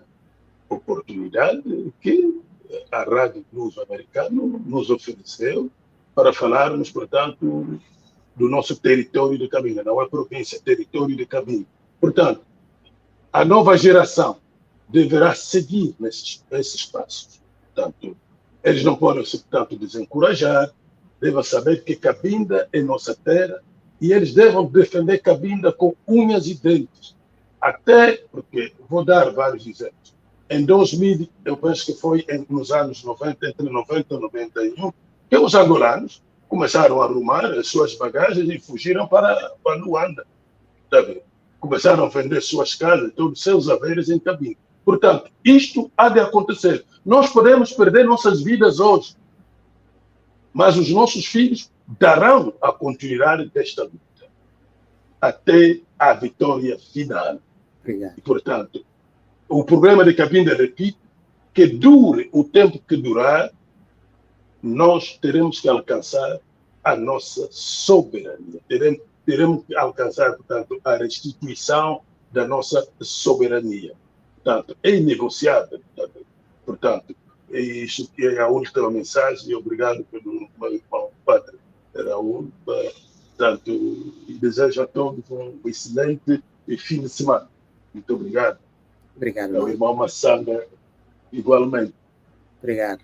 oportunidade que a Rádio Luso-Americana nos ofereceu para falarmos, portanto, do nosso território de Cabinda, não é província, território de Cabinda. Portanto, a nova geração deverá seguir nesses passos. Portanto, eles não podem se, portanto, desencorajar, devem saber que Cabinda é nossa terra e eles devem defender Cabinda com unhas e dentes. Até porque, vou dar vários exemplos. Em 2000, eu penso que foi nos anos 90, entre 90 e 91, que os angolanos começaram a arrumar as suas bagagens e fugiram para Luanda. Tá vendo? Começaram a vender suas casas, todos os seus haveres em Cabinda. Portanto, isto há de acontecer. Nós podemos perder nossas vidas hoje, mas os nossos filhos darão a continuidade desta luta até a vitória final. Obrigado. E, portanto, o problema de Cabinda, repito, que dure o tempo que durar, nós teremos que alcançar a nossa soberania. teremos que alcançar, portanto, a restituição da nossa soberania. Portanto, é inegociável. Portanto, isto é a última mensagem. Obrigado pelo meu irmão Padre Raul. Portanto, e desejo a todos um excelente fim de semana. Muito obrigado. Obrigado. Meu irmão Massanga, igualmente. Obrigado.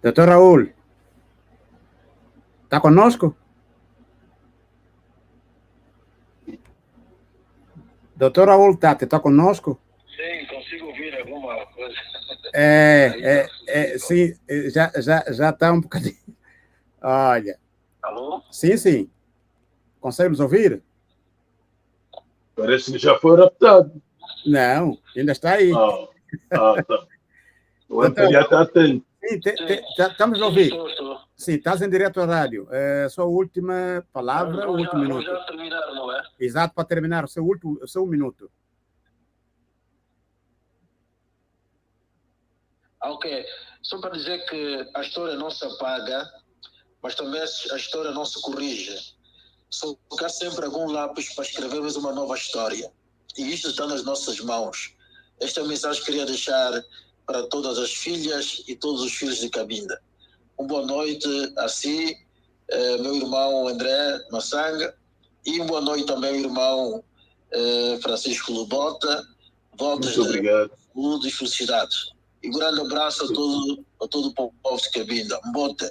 Doutor Raul, está conosco? Doutor Raul Tati, está conosco? Sim, consigo ouvir alguma coisa. Sim, já está um bocadinho. Olha. Alô? Sim. Consegue nos ouvir? Parece que já foi raptado. Não, ainda está aí. Tá. O Antônio está atento. Sim, estamos a ouvir. Estou. Sim, estás em direto à rádio. Sua última palavra, o último minuto. Já terminar, não é? Exato, para terminar, o seu minuto. Ok. Só para dizer que a história não se apaga, mas também a história não se corrige. Só que há sempre algum lápis para escrevermos uma nova história. E isto está nas nossas mãos. Esta é a mensagem que queria deixar para todas as filhas e todos os filhos de Cabinda. Uma boa noite a si, meu irmão André Massanga, e uma boa noite também ao irmão Francisco Lubota. Votos de saúde e felicidades. E um grande abraço a todo o povo de Cabinda. Mbote.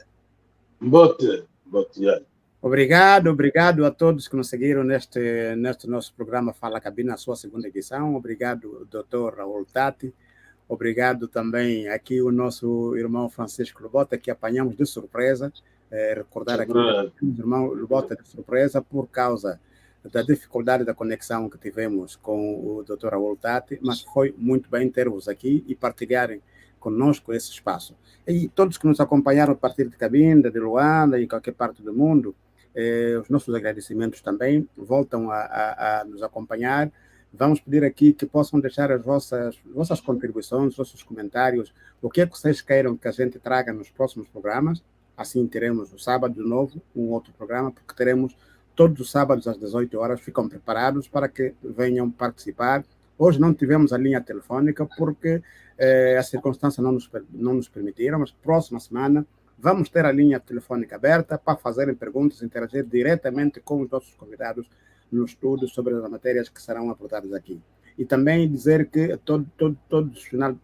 Obrigado a todos que nos seguiram neste nosso programa Fala Cabinda, na sua segunda edição. Obrigado, doutor Raul Tati. Obrigado também aqui o nosso irmão Francisco Lubota, que apanhamos de surpresa. Recordar aqui o irmão Lubota de surpresa por causa da dificuldade da conexão que tivemos com o doutor Raul Tati, mas foi muito bem ter-vos aqui e partilharem conosco esse espaço. E todos que nos acompanharam a partir de Cabinda, de Luanda e em qualquer parte do mundo, os nossos agradecimentos também voltam a nos acompanhar. Vamos pedir aqui que possam deixar as vossas contribuições, os vossos comentários, o que é que vocês queiram que a gente traga nos próximos programas. Assim teremos o sábado de novo um outro programa, porque teremos todos os sábados às 18 horas. Ficam preparados para que venham participar. Hoje não tivemos a linha telefônica porque as circunstâncias não nos permitiram, mas próxima semana vamos ter a linha telefônica aberta para fazerem perguntas, interagir diretamente com os nossos convidados no estudo sobre as matérias que serão abordadas aqui. E também dizer que todo final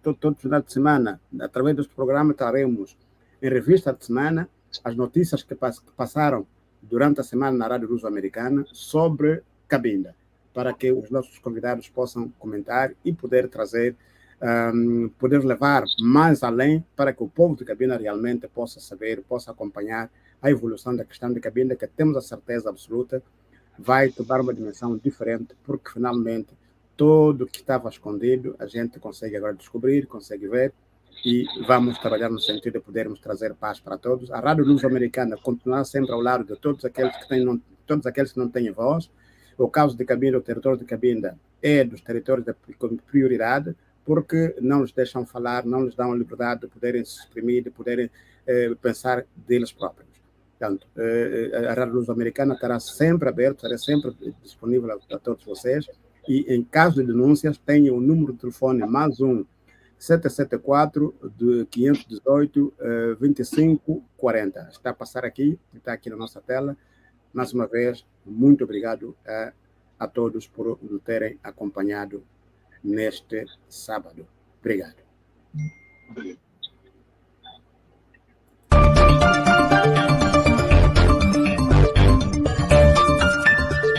de semana, através deste programa, traremos em revista de semana as notícias que passaram durante a semana na Rádio Luso-Americana sobre Cabinda, para que os nossos convidados possam comentar e poder trazer, poder levar mais além para que o povo de Cabinda realmente possa saber, possa acompanhar a evolução da questão de Cabinda, que temos a certeza absoluta vai tomar uma dimensão diferente, porque finalmente tudo que estava escondido a gente consegue agora descobrir, consegue ver, e vamos trabalhar no sentido de podermos trazer paz para todos. A Rádio Luso-Americana continuará sempre ao lado de todos aqueles que não têm voz. O caso de Cabinda, o território de Cabinda é dos territórios de prioridade, porque não nos deixam falar, não nos dão a liberdade de poderem se exprimir, de poderem pensar deles próprios. Portanto, a Rádio Luso-Americana estará sempre aberta, estará sempre disponível a todos vocês. E, em caso de denúncias, tenha o número de telefone +1 774-518-2540. Está a passar aqui, está aqui na nossa tela. Mais uma vez, muito obrigado a todos por nos terem acompanhado neste sábado. Obrigado.